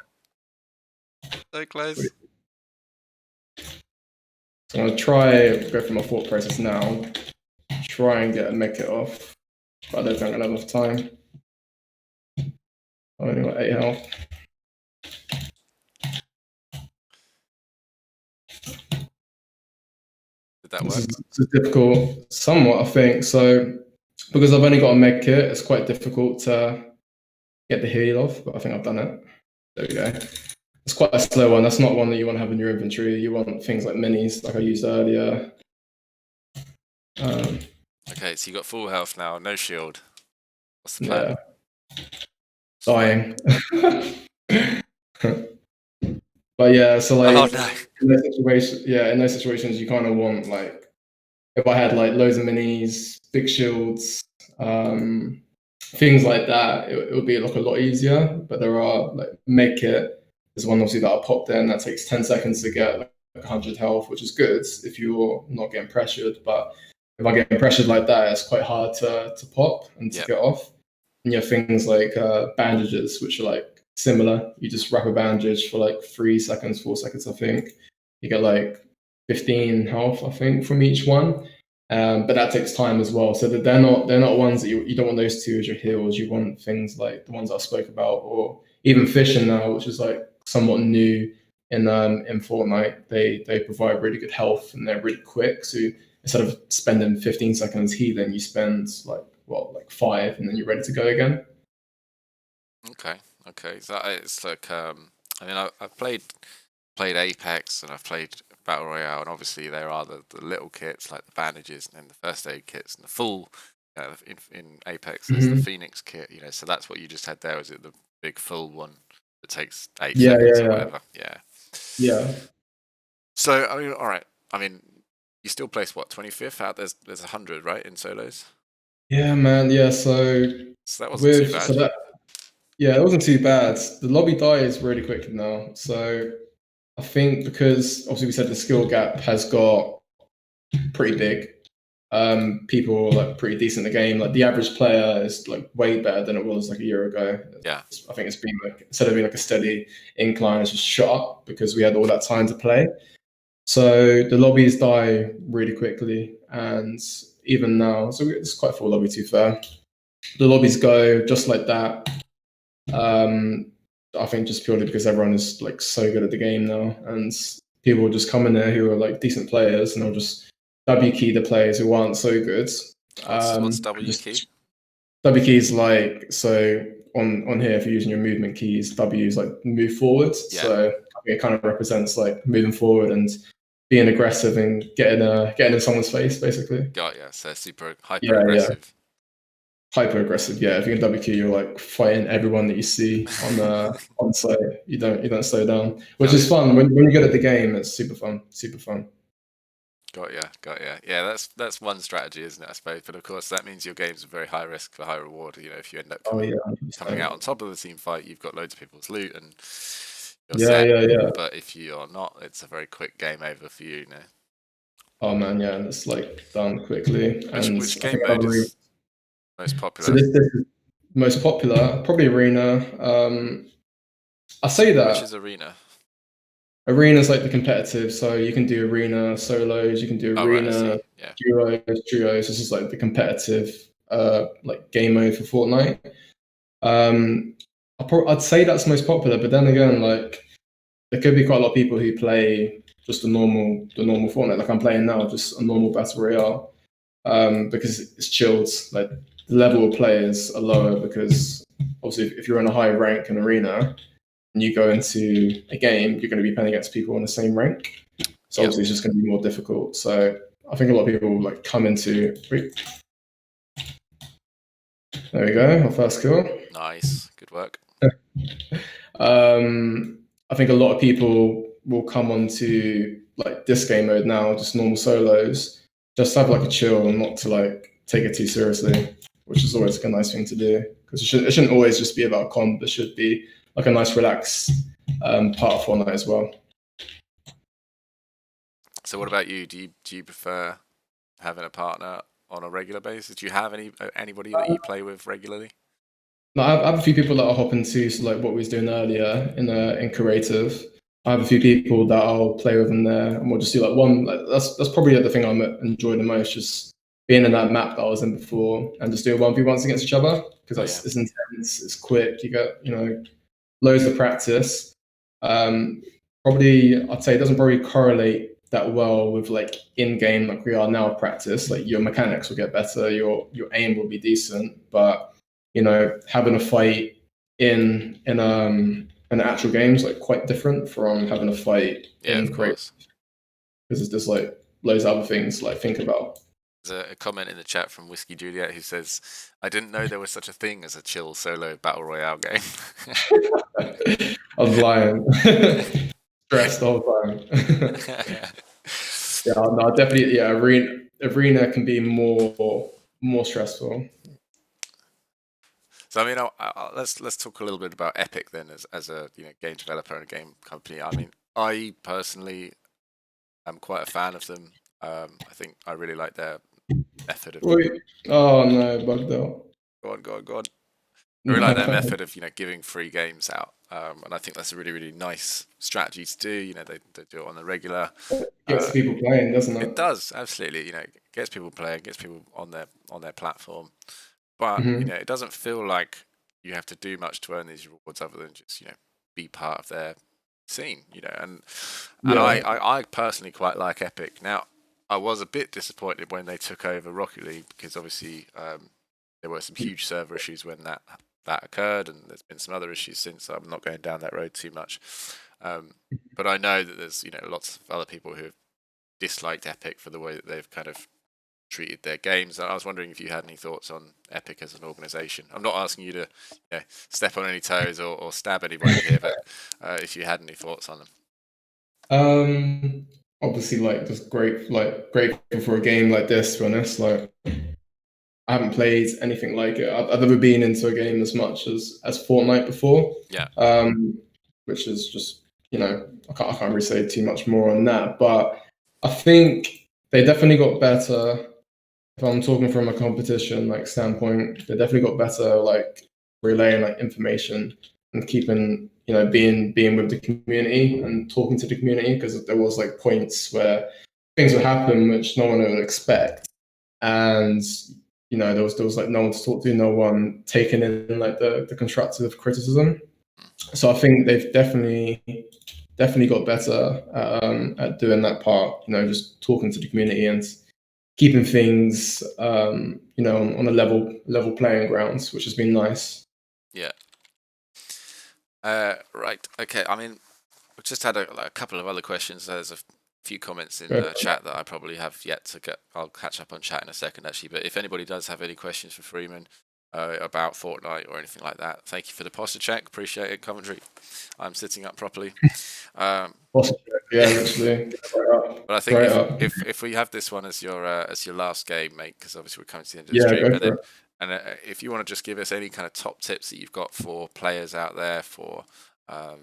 so close. So I'm gonna try go through my thought process now. Try and get a med kit off, but I don't think I'm gonna have enough time. I only got 8 health. Did that This work? is, this is difficult, somewhat, I think. So because I've only got a med kit, it's quite difficult to get the heal off. But I think I've done it. There we go. It's quite a slow one. That's not one that you want to have in your inventory. You want things like minis, like I used earlier. Um, Okay, so you got full health now, no shield. What's the plan? yeah, dying. But yeah, so Oh like no. in those situations, you kind of want like if I had like loads of minis, big shields, things like that, it would be like a lot easier. But there are like Medkit is one obviously that I popped in that takes 10 seconds to get like 100 health, which is good if you're not getting pressured. But if I get pressured like that, it's quite hard to pop and to Yep. get off. And you have things like bandages, which are like similar. You just wrap a bandage for like 3 seconds, 4 seconds, I think. You get like 15 health, I think, from each one. But that takes time as well. So that they're not ones that you don't want those two as your heals. You want things like the ones I spoke about, or even fishing now, which is like somewhat new in Fortnite. They provide really good health and they're really quick. So instead of spending 15 seconds healing, you spend like 5, and then you're ready to go again. Okay. Okay. So it's like I mean I've played Apex and I've played Battle Royale, and obviously there are the little kits like the bandages and then the first aid kits and the full. In Apex, there's the Mm-hmm. Phoenix kit. So that's what you just had there. Was it the big full one that takes 8 Yeah, seconds yeah, or yeah, whatever? Yeah. yeah. So I mean, all right. I mean, you still place what 25th out? There's 100 right in solos. Yeah, man. Yeah. So So that wasn't too with bad. so that yeah, it wasn't too bad. The lobby dies really quick now. So I think because obviously we said the skill gap has got pretty big. People are like pretty decent in the game. Like the average player is like way better than it was like a year ago. Yeah. I think it's been like instead of being like a steady incline, it's just shot up because we had all that time to play. So the lobbies die really quickly, and even now, so it's quite full lobby to be fair. The lobbies go just like that. Um, I think just purely because everyone is like so good at the game now, and people will just come in there who are like decent players, and they'll just W key the players who aren't so good. What's W key? Just W keys like so on here if you're using your movement keys, W is like move forward. Yeah. So I think it kind of represents like moving forward and being aggressive and getting in someone's face basically. Got yeah. So super hyper Yeah, yeah. aggressive. Hyper aggressive. Yeah, if you can W key, you're like fighting everyone that you see on site. You don't slow down, which Got is ya. fun. When you're good at the game, it's super fun. Super fun. Got ya. Got ya. Yeah, that's one strategy, isn't it? I suppose. But of course, that means your game's very high risk for high reward. If you end up Oh coming yeah, coming 100%. out on top of the team fight, you've got loads of people's loot and you're Yeah, set. yeah, yeah. But if you're not, it's a very quick game over for you. Oh man, yeah, and it's like done quickly. Which And which I game think mode another is Most So popular. this is most popular, probably Arena. I say Which that is Arena? Arena's like the competitive, so you can do Arena solos, you can do Oh, right, I Arena see. Yeah. duos. This is like the competitive like game mode for Fortnite. Um, I'd say that's most popular, but then again, like there could be quite a lot of people who play just the normal Fortnite, like I'm playing now, just a normal battle royale, because it's chilled. Like the level of players are lower because obviously if you're in a high rank in Arena and you go into a game, you're going to be playing against people on the same rank. So Yep. obviously it's just going to be more difficult. So I think a lot of people like come into. There we go, our first kill. Nice. Good work. I think a lot of people will come onto like this game mode now, just normal solos, just have like a chill and not to like take it too seriously, which is always like a nice thing to do because it shouldn't always just be about comp. It should be like a nice relaxed part of Fortnite as well. So, what about you? Do you prefer having a partner on a regular basis? Do you have anybody that you play with regularly? No, I have a few people that I'll hop into, so like what we was doing earlier in creative. I have a few people that I'll play with in there, and we'll just do like one. Like, that's probably the thing I enjoy the most, just being in that map that I was in before, and just doing 1v1s against each other because Oh yeah. that's it's intense, it's quick. You get loads of practice. Um, Probably I'd say it doesn't probably correlate that well with like in game like we are now practice. Like your mechanics will get better, your aim will be decent, but having a fight in an actual game is like quite different from having a fight Yeah, of in create course. because there's just like loads of other things to like think about. There's a comment in the chat from Whiskey Juliet who says, "I didn't know there was such a thing as a chill solo battle royale game." I was lying. Stressed the whole time. Yeah, no, definitely. Yeah, arena can be more stressful. So I mean, let's talk a little bit about Epic then, as a game developer and a game company. I mean, I personally am quite a fan of them. I think I really like their method of Wait. Oh no, bugged out. go on. I really like their method of giving free games out, and I think that's a really really nice strategy to do. They do it on the regular. Gets Uh, people playing, doesn't it it? does absolutely. It gets people playing, gets people on their platform. But Hmm. it doesn't feel like you have to do much to earn these rewards other than just be part of their scene. And Yeah. I personally quite like Epic. Now I was a bit disappointed when they took over Rocket League because obviously there were some huge server issues when that occurred, and there's been some other issues since. So I'm not going down that road too much. But I know that there's lots of other people who have disliked Epic for the way that they've kind of treated their games. I was wondering if you had any thoughts on Epic as an organisation. I'm not asking you to step on any toes or stab anybody here, but if you had any thoughts on them. Um, Obviously, like just grateful for a game like this. To be honest, like I haven't played anything like it. I've never been into a game as much as Fortnite before, Yeah, which is just I can't really say too much more on that. But I think they definitely got better. If I'm talking from a competition like standpoint, they definitely got better like relaying like information and keeping being with the community and talking to the community because there was like points where things would happen which no one would expect and there was like no one to talk to, no one taking in like the constructive criticism. So I think they've definitely got better at doing that part, just talking to the community and keeping things on a level playing grounds, which has been nice. yeah. Right. Okay. I mean, we've just had a couple of other questions. There's a few comments in But, chat that I probably have yet to get. I'll catch up on chat in a second, actually. But if anybody does have any questions for Freeman about Fortnite or anything like that, thank you for the posture check. Appreciate it, Coventry. I'm sitting up properly. Um, yeah, literally, but I think right up. if we have this one as your last game, mate, because obviously we're coming to the end of the Yeah, stream, go and for then it. if you want to just give us any kind of top tips that you've got for players out there, for um,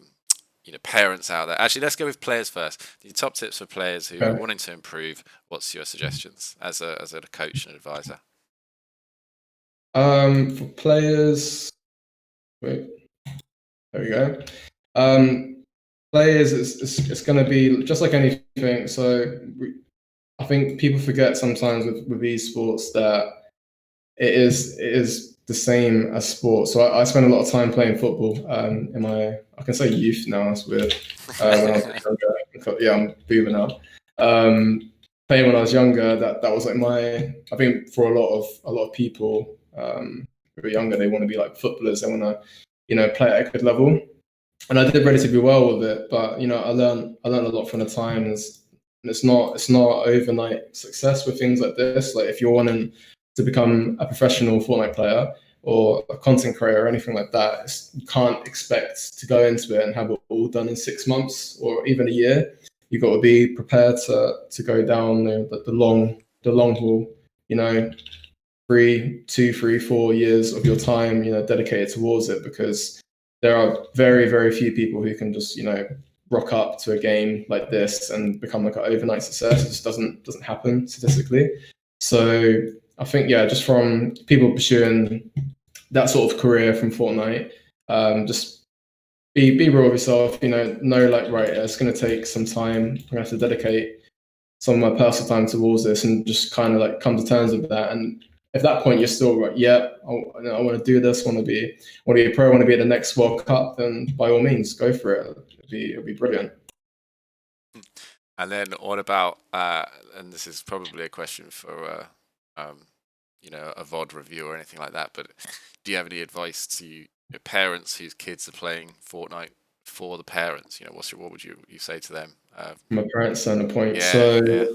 parents out there. Actually, let's go with players first. The top tips for players who are Okay. wanting to improve. What's your suggestions as a coach and advisor? For players, wait, there we go. Players, it's going to be just like anything. So I think people forget sometimes with esports that it is the same as sport. So I spent a lot of time playing football in my, I can say youth now. It's weird. When I was younger, yeah, I'm boomer now. Playing when I was younger, that was like my. I think for a lot of people who are younger, they want to be like footballers. They want to, play at a good level. And I did relatively well with it, but I learned a lot from the times. And it's not overnight success with things like this. Like if you're wanting to become a professional Fortnite player or a content creator or anything like that, you can't expect to go into it and have it all done in 6 months or even a year. You've got to be prepared to go down the long haul. You know, 3, 2, 3, 4 years of your time, dedicated towards it, because there are very, very few people who can just, rock up to a game like this and become like an overnight success. It just doesn't happen statistically. So I think, yeah, just from people pursuing that sort of career from Fortnite, just be real with yourself. Know like, right, it's going to take some time. I'm going to have to dedicate some of my personal time towards this, and just kind of like come to terms with that. And at that point you're still right, yeah, I want to do this, want to be a pro, want to be at the next World Cup, then by all means go for it. It'll be brilliant. And then what about, and this is probably a question for, a VOD review or anything like that, but do you have any advice to your parents whose kids are playing Fortnite for the parents? What would you say to them? My parents standpoint. Yeah, So yeah.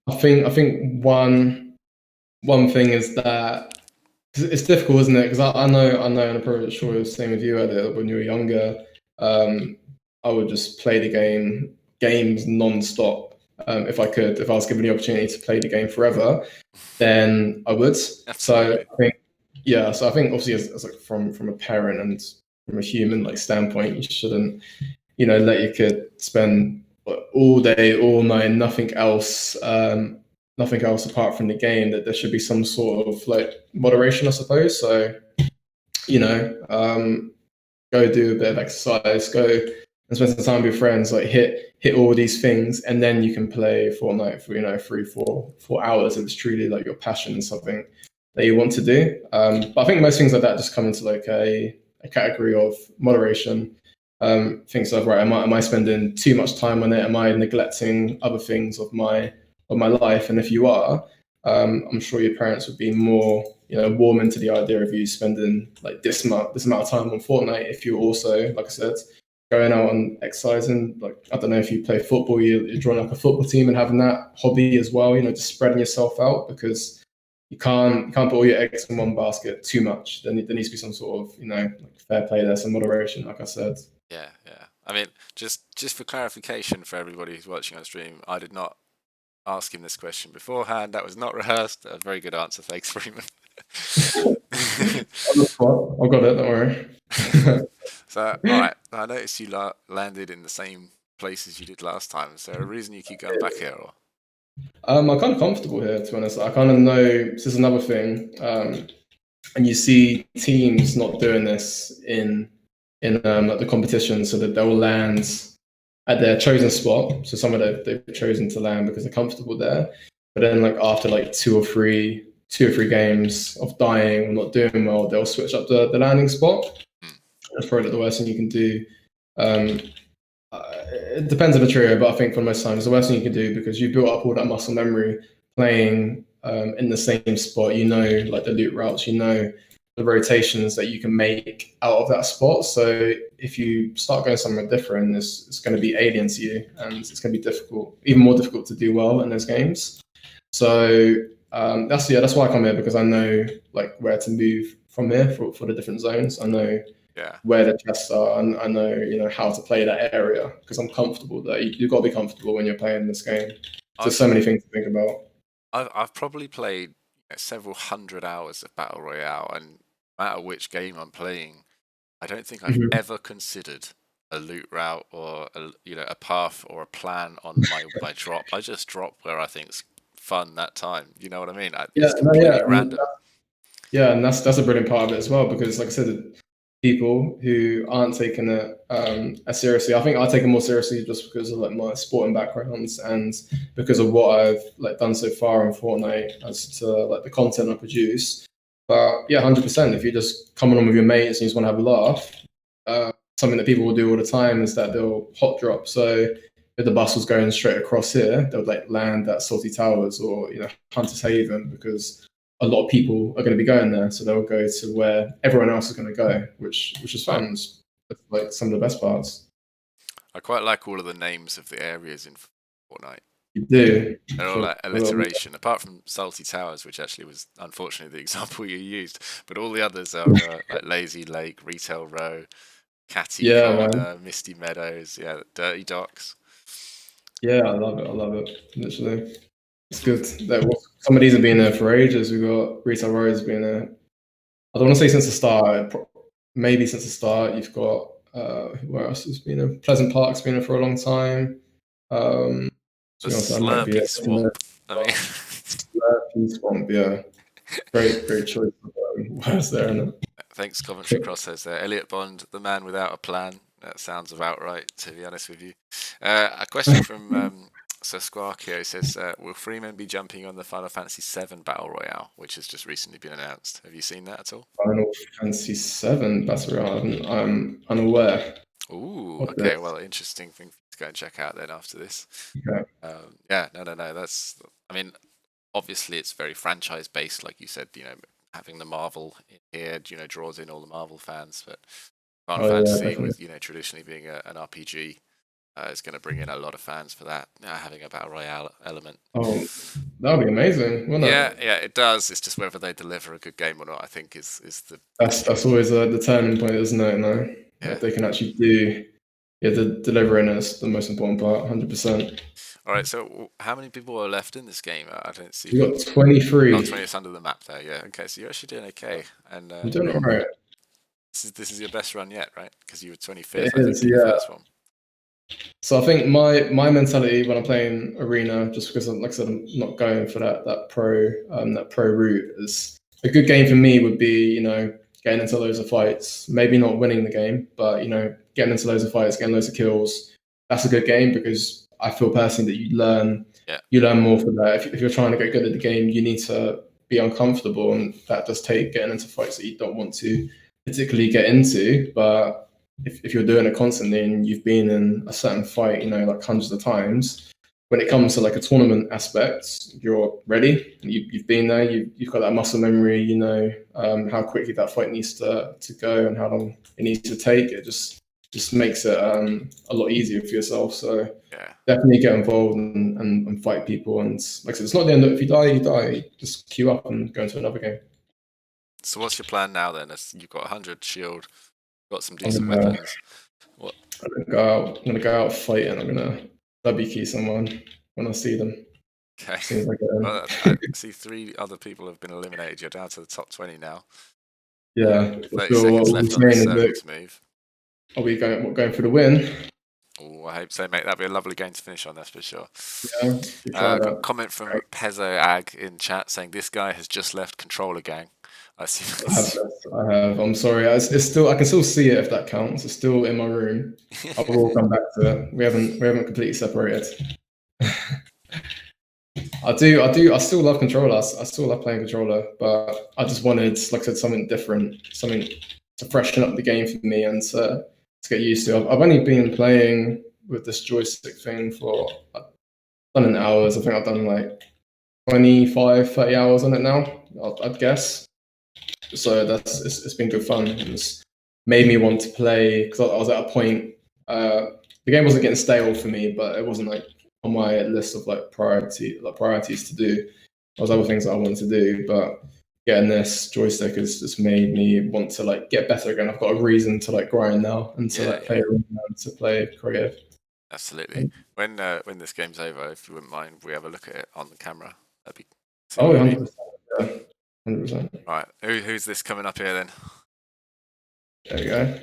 I think one thing is that it's difficult, isn't it? Because I know, and I'm pretty sure it was the same with you, Eddie. When you were younger, I would just play the games non-stop. If I could, if I was given the opportunity to play the game forever, then I would. Absolutely. So I think, yeah. So I think obviously, as like from a parent and from a human like standpoint, you shouldn't, let your kid spend all day, all night, nothing else apart from the game. That there should be some sort of like moderation, I suppose. So, go do a bit of exercise, go and spend some time with your friends, like hit all these things, and then you can play Fortnite for 3, 4 hours if it's truly like your passion and something that you want to do. But I think most things like that just come into like a category of moderation. Things like, right, am I spending too much time on it? Am I neglecting other things of my life? And if you are, I'm sure your parents would be more, warm into the idea of you spending like this amount of time on Fortnite. If you're also, like I said, going out and exercising, like I don't know if you play football, you're drawing like a football team and having that hobby as well. Just spreading yourself out, because you can't put all your eggs in one basket too much. There needs to be some sort of like fair play there, some moderation, like I said. Yeah, yeah. I mean, just for clarification for everybody who's watching on stream, I did not ask him this question beforehand. That was not rehearsed. A very good answer. Thanks, Freeman. I've got it, don't worry. So, all right. I noticed you landed in the same place as you did last time. Is there a reason you keep going back here? Or? I'm kind of comfortable here, to be honest. I kind of know this is another thing, and you see teams not doing this in like the competition, so that they'll land at their chosen spot. So some of they've chosen to land because they're comfortable there, but then like after like two or three games of dying or not doing well, they'll switch up the landing spot. That's probably the worst thing you can do. It depends on the trio, but I think for most times the worst thing you can do, because you built up all that muscle memory playing in the same spot. Like the loot routes, the rotations that you can make out of that spot. So if you start going somewhere different, it's going to be alien to you, and it's going to be difficult, even more difficult to do well in those games. So that's why I come here, because I know like where to move from here for the different zones. I know where the chests are, and I know how to play that area, because I'm comfortable there. You've got to be comfortable when you're playing this game. There's so many things to think about. I've probably played several hundred hours of Battle Royale, and no matter which game I'm playing, I don't think I've ever considered a loot route or a path or a plan on my drop. I just drop where I think's fun that time. You know what I mean? It's completely random. Yeah, and that's a brilliant part of it as well because, like I said, people who aren't taking it as seriously. I think I take it more seriously just because of like my sporting backgrounds and because of what I've like done so far in Fortnite as to like the content I produce. But yeah, 100%. If you're just coming on with your mates and you just want to have a laugh, something that people will do all the time is that they'll hot drop. So if the bus was going straight across here, they would like land at Salty Towers or Hunter's Haven because a lot of people are going to be going there, so they'll go to where everyone else is going to go, which is fun. It's like some of the best parts. I quite like all of the names of the areas in Fortnite. You do. They're all like alliteration, apart from Salty Towers, which actually was unfortunately the example you used. But all the others are like Lazy Lake, Retail Row, Catty Yeah, man. Corner, Misty Meadows, yeah, Dirty Docks. Yeah, I love it. I love it. Literally, it's good. Some of these have been there for ages. We've got Retail Road's been there. I don't want to say since the start. Maybe since the start. You've got where else has been there? Pleasant Park's been there for a long time. The To be honest, that might be Slurpy it. Swamp. I mean, Slurpee Swamp, yeah. Great choice of words there, isn't it? thanks, Coventry Crosshairs there. Elliot Bond, the man without a plan. That sounds about right, to be honest with you. A question from Sir Squarkio says, will Freeman be jumping on the Final Fantasy VII Battle Royale, which has just recently been announced? Have you seen that at all? Final Fantasy VII Battle Royale. I'm unaware Ooh, of okay. this. Well, interesting thing to go and check out then after this. Okay. Yeah, no. That's, I mean, obviously it's very franchise based, like you said. Having the Marvel in here, draws in all the Marvel fans. But Final Oh yeah, Fantasy, definitely. with traditionally being an RPG, is going to bring in a lot of fans for that. Having a battle royale element. Oh, that would be amazing, wouldn't Yeah, it? yeah, it does. It's just whether they deliver a good game or not. I think is the issue. That's always the turning point, isn't it? No, Yeah. if they can actually do, yeah, the delivering is the most important part, 100%. All right. So, how many people are left in this game? I don't see We the. got Oh, 23. 20 is under the map there. Yeah. Okay. So you're actually doing okay. And I'm doing all right. this is your best run yet, right? Because you were It 25th, I think, is, in your yeah. first one. So I think my mentality when I'm playing arena, just because like I said, I'm not going for that pro route, is a good game for me would be getting into loads of fights, maybe not winning the game, but getting into loads of fights, getting loads of kills. That's a good game because I feel personally that Yeah. you learn more for that. If you're trying to get good at the game, you need to be uncomfortable, and that does take getting into fights that you don't want to particularly get into, but if you're doing it constantly and you've been in a certain fight, like hundreds of times, when it comes to like a tournament aspect, you're ready. You've been there. You've got that muscle memory. How quickly that fight needs to go and how long it needs to take. It just makes it a lot easier for yourself. So Yeah. definitely get involved and fight people. And like I said, it's not the end. If you die, you die. Just queue up and go into another game. So what's your plan now then? You've got 100 shield, got some I'm decent gonna, weapons. What? I'm gonna go out. I'm gonna go out fighting. I'm gonna W key someone when I see them. Okay. As soon as I get in. Well, I see 3 other people have been eliminated. You're down to the top 20 now. Yeah. 30 So what seconds we're left on this saying is circle that to move. are we going for the win? Oh, I hope so, mate. That'd be a lovely game to finish on, that's for sure. Yeah. We try Got a that. comment from Pezzo Ag in chat saying this guy has just left Controller Gang. I see. I have this. I have. I'm sorry. It's still. I can still see it if that counts. It's still in my room. I will come back to it. We haven't completely separated. I do. I still love controller. I still love playing controller, but I just wanted, like I said, something different, something to freshen up the game for me and to get used to. I've only been playing with this joystick thing for I've done in hours. I think I've done like 25, 30 hours on it now. I'd guess. So it's been good fun. It's made me want to play because I was at a point. The game wasn't getting stale for me, but it wasn't like on my list of like priorities to do. There was other things that I wanted to do, but getting this joystick has just made me want to like get better again. I've got a reason to like grind now and to Yeah, like play arena and to play creative. absolutely. When this game's over, if you wouldn't mind, we have a look at it on the camera. That'd be see Oh, what you mean. 100%. Yeah, 100%. Right, who's this coming up here then? There we go.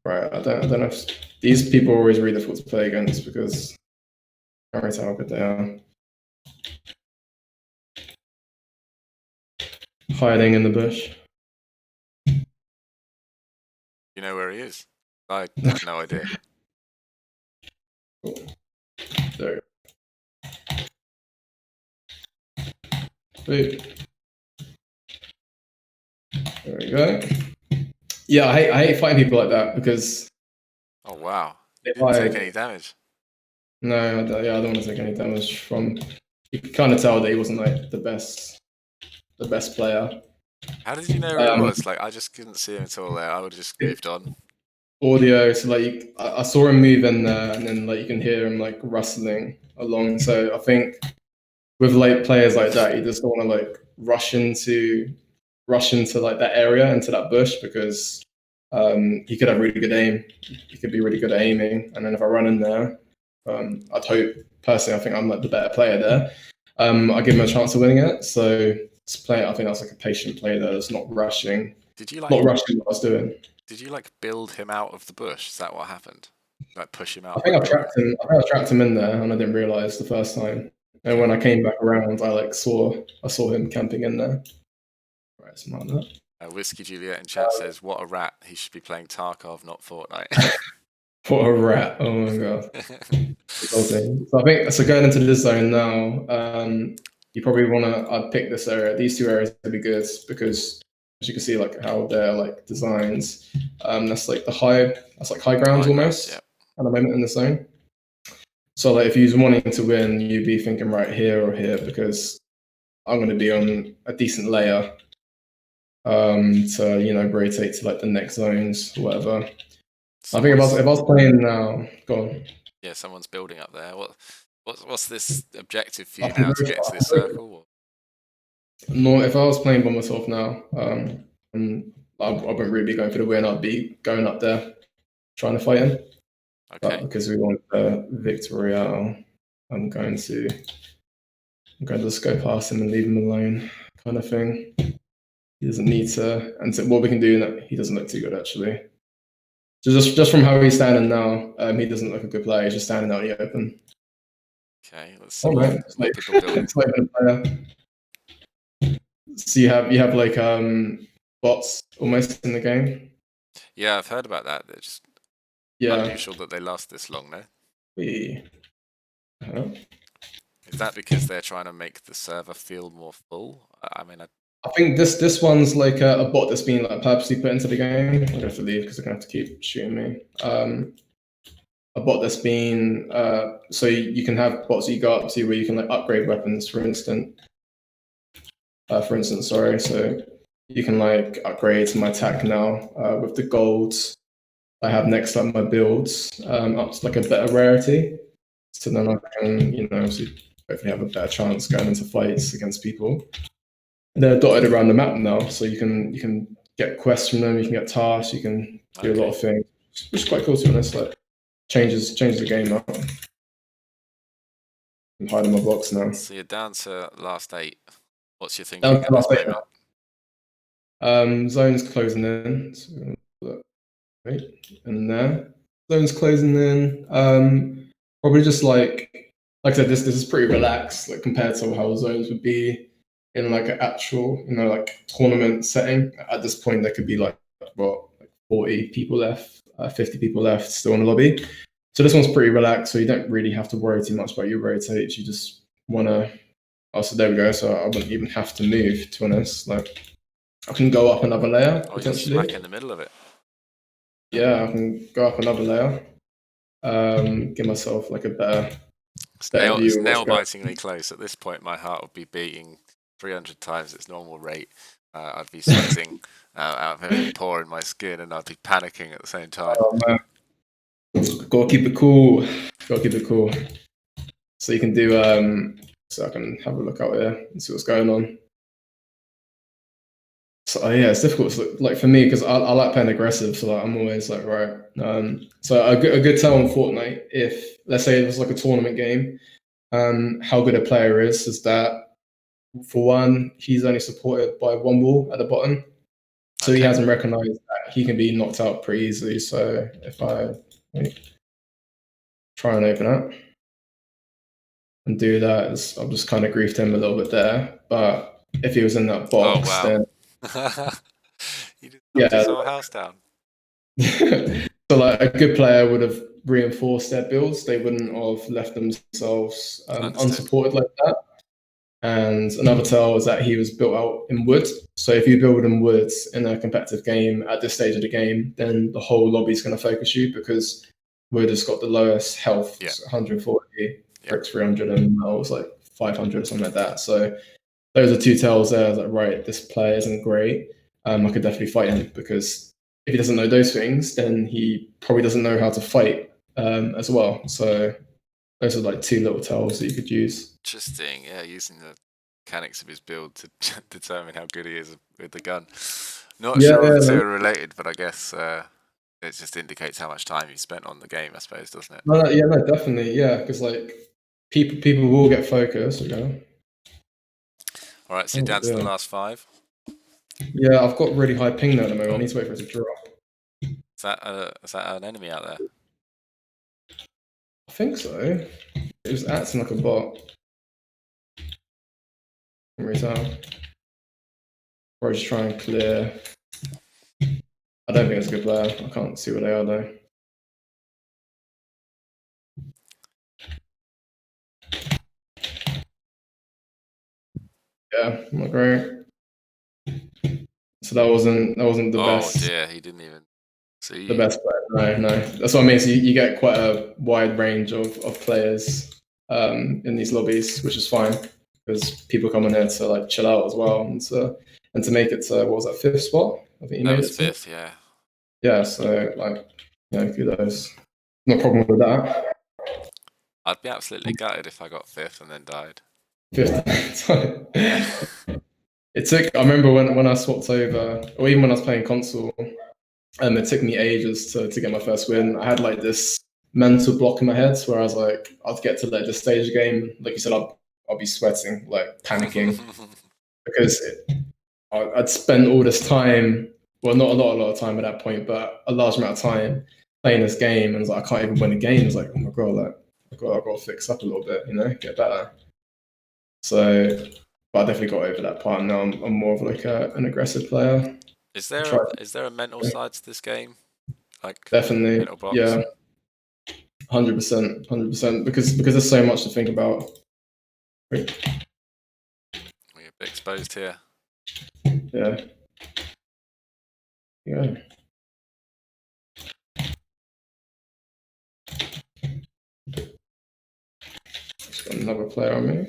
Right, I don't know if these people are always really difficult to play against because I can't really tell how good they are. hiding in the bush. You know where he is? I have no idea. There. Wait. There we go. Yeah, I hate fighting people like that because Oh wow! they Didn't take hide. any damage. No, I don't want to take any damage from. You could kind of tell that he wasn't like the best player. How did you know where he was? Like I just couldn't see him at all there. I would have just moved on. Audio, so like I saw him move in there, and then like you can hear him like rustling along. So I think with like players like that, you just don't want to like rush into like that area, into that bush, because he could have really good aim. He could be really good at aiming, and then if I run in there, I'd hope personally. I think I'm like the better player there. I give him a chance of winning it. So this player, I think that's like a patient player that's not rushing. Did you Not like? rushing what I was doing. Did you like build him out of the bush? Is that what happened? Like push him I out by think I building? trapped him. I think I trapped him in there, and I didn't realize the first time. And when I came back around, I saw him camping in there. Right, something like that. Whiskey Juliet in chat says, "What a rat! He should be playing Tarkov, not Fortnite." What a rat! Oh my god. So I think so. Going into this zone now, you probably want to. I'd pick this area. These two areas would be good because, as you can see, like how they're like designs. That's like That's like high grounds almost. Yeah. At the moment in the zone. So like if you're wanting to win, you'd be thinking right here or here because I'm going to be on a decent layer to rotate to like the next zones or whatever. I think if I was playing now, go on. Yeah, someone's building up there. What's this objective for you now to get into this circle? No, if I was playing by myself now, I wouldn't really be going for the win. I'd be going up there trying to fight him. Okay. But because we want the Victoria, I'm going to just go past him and leave him alone, kind of thing. He doesn't need to. And so what we can do, he doesn't look too good actually. So just from how he's standing now, he doesn't look a good player. He's just standing out in the open. Okay, let's see. Oh man, it's like a player. So you have like bots almost in the game. Yeah, I've heard about that. They're just unusual that they last this long, no? Is that because they're trying to make the server feel more full? I mean, I think this one's like a bot that's been like purposely put into the game. I'm gonna have to leave because they're gonna have to keep shooting me. A bot that's been so you can have bots that you go up to where you can like upgrade weapons, for instance. Sorry. So you can like upgrade my attack now with the golds I have next to my builds up to like a better rarity. So then I can, obviously hopefully have a better chance going into fights against people. And they're dotted around the map now, so you can get quests from them, you can get tasks, you can do a lot of things, which is quite cool to be honest. Like changes the game up. I'm hiding my blocks now. So you're down to last 8. What's your thinking Down to at this last moment? Zones closing in. So, right, and there. Zones closing in. Probably just like I said, this is pretty relaxed, like compared to how zones would be in like an actual, like tournament setting. At this point, there could be like 40 people left, 50 people left still in the lobby. So this one's pretty relaxed, so you don't really have to worry too much about your rotates. You just want to. Oh, so there we go. So I wouldn't even have to move. To be honest, like I can go up another layer potentially. You're smack in the middle of it. Yeah, I can go up another layer. Give myself like a better. It's nail-bitingly close. At this point, my heart would be beating 300 times its normal rate. I'd be sweating out of every pore in my skin, and I'd be panicking at the same time. Oh man, gotta keep it cool. So you can do. So I can have a look out here and see what's going on. So yeah, it's difficult. So, like for me, because I like playing aggressive, so like, I'm always like right. So a good tell on Fortnite, if let's say it was like a tournament game, how good a player is that for one, he's only supported by one wall at the bottom, so he hasn't recognized that he can be knocked out pretty easily. So if I try and open up and do that, I've just kind of griefed him a little bit there, but if he was in that Oh box, wow. then You just knocked yeah. his whole house down. So like a good player would have reinforced their builds. They wouldn't have left themselves Understood. unsupported like that. And another tell is that he was built out in wood. So if you build in wood in a competitive game at this stage of the game, then the whole lobby is going to focus you because wood has got the lowest health, Yeah. 140, Yeah. bricks 300, and metal was like 500 or something like that. So those are two tells there. I was like, right, this player isn't great. I could definitely fight him because if he doesn't know those things, then he probably doesn't know how to fight as well. So those are like two little tells that you could use. Interesting. Yeah, using the mechanics of his build to determine how good he is with the gun. Not Yeah, sure if the two yeah, are related, but I guess it just indicates how much time you spent on the game, I suppose, doesn't it? no, definitely, yeah, because like people will get focused. Okay. All right, so you're down to the last 5. Yeah, I've got really high ping now at the moment. I need to wait for it to drop. Is that an enemy out there? I think so. It was acting like a bot. Every time. Or just try and clear. I don't think it's a good player. I can't see what they are though. Yeah, not great. So that wasn't the best. Oh dear, he didn't even see The you. best player. No. That's what I mean. So you get quite a wide range of players in these lobbies, which is fine because people come in here to like chill out as well and to make it to what was that 5th spot? I think you That made was it to. 5th, yeah. Yeah, so like kudos. No problem with that. I'd be absolutely gutted if I got 5th and then died. 5th. Yeah. It took. I remember when I swapped over, or even when I was playing console, it took me ages to get my first win. I had like this mental block in my head where I was like, I'd get to like the stage game, like you said, I'll be sweating, like panicking, because I'd spent all this time, well, not a lot of time at that point, but a large amount of time playing this game, and it's like I can't even win a game. It's like, oh my god, like I've got to fix up a little bit, get better. So, but I definitely got over that part. Now I'm more of like an aggressive player. Is Try, there a mental side to this game? Like definitely, mental blocks? yeah, 100%, 100%. Because there's so much to think about. We're a bit exposed here. Yeah. Yeah. Just got another player on me.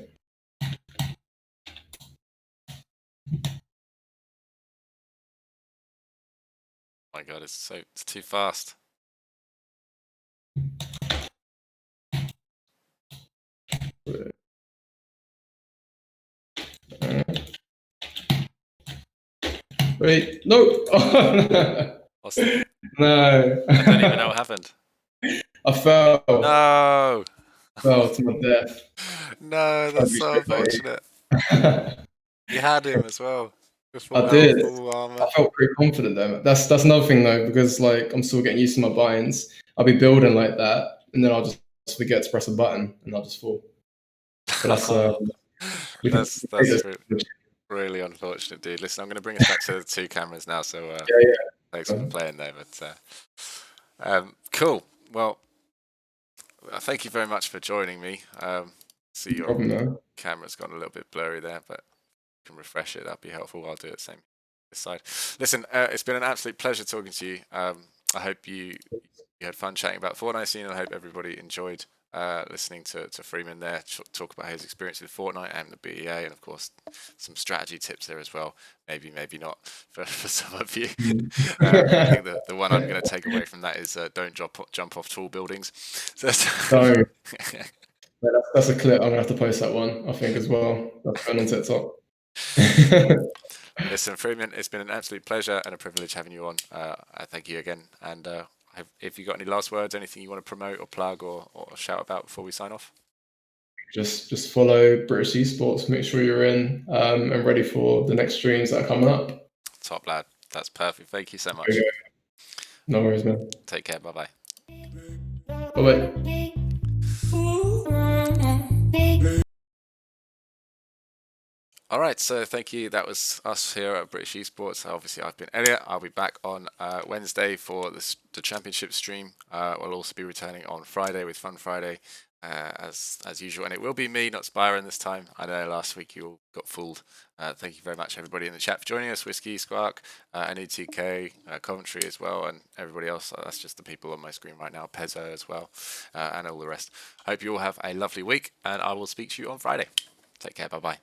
Oh my god, it's too fast. Wait, no. What's the, No. I don't even know what happened. I fell. No. Fell to my death. No, that's so unfortunate. You had him as well. I did. Full armor. I felt pretty confident though. That's another thing though, because like I'm still getting used to my binds. I'll be building like that, and then I'll just forget to press a button, and I'll just fall. But that's really unfortunate, dude. Listen, I'm going to bring us back to the 2 cameras now. So yeah. thanks for playing there. But cool. Well, thank you very much for joining me. See your camera's gone a little bit blurry there, but you can refresh it. That'd be helpful. I'll do it same this side. Listen, it's been an absolute pleasure talking to you. I hope you had fun chatting about Fortnite scene, and I hope everybody enjoyed listening to Freeman there talk about his experience with Fortnite and the BEA, and of course some strategy tips there as well. Maybe not for some of you. I think the one I'm going to take away from that is don't jump off tall buildings. Don't. That's a clip. I'm gonna have to post that one, I think, as well. That's going on TikTok. Listen, Freeman, it's been an absolute pleasure and a privilege having you on. I thank you again. And if you got any last words, anything you want to promote or plug or shout about before we sign off? Just follow British Esports. Make sure you're in and ready for the next streams that are coming up. Top lad. That's perfect. Thank you so much. Okay. No worries, man. Take care. Bye-bye. Bye-bye. All right, so thank you. That was us here at British Esports. Obviously, I've been Elliot. I'll be back on Wednesday for the championship stream. We'll also be returning on Friday with Fun Friday, as usual. And it will be me, not Spyron this time. I know last week you all got fooled. Thank you very much, everybody in the chat, for joining us. Whiskey, Squawk, NETK, Coventry as well, and everybody else. That's just the people on my screen right now. Pezzo as well, and all the rest. Hope you all have a lovely week, and I will speak to you on Friday. Take care. Bye bye.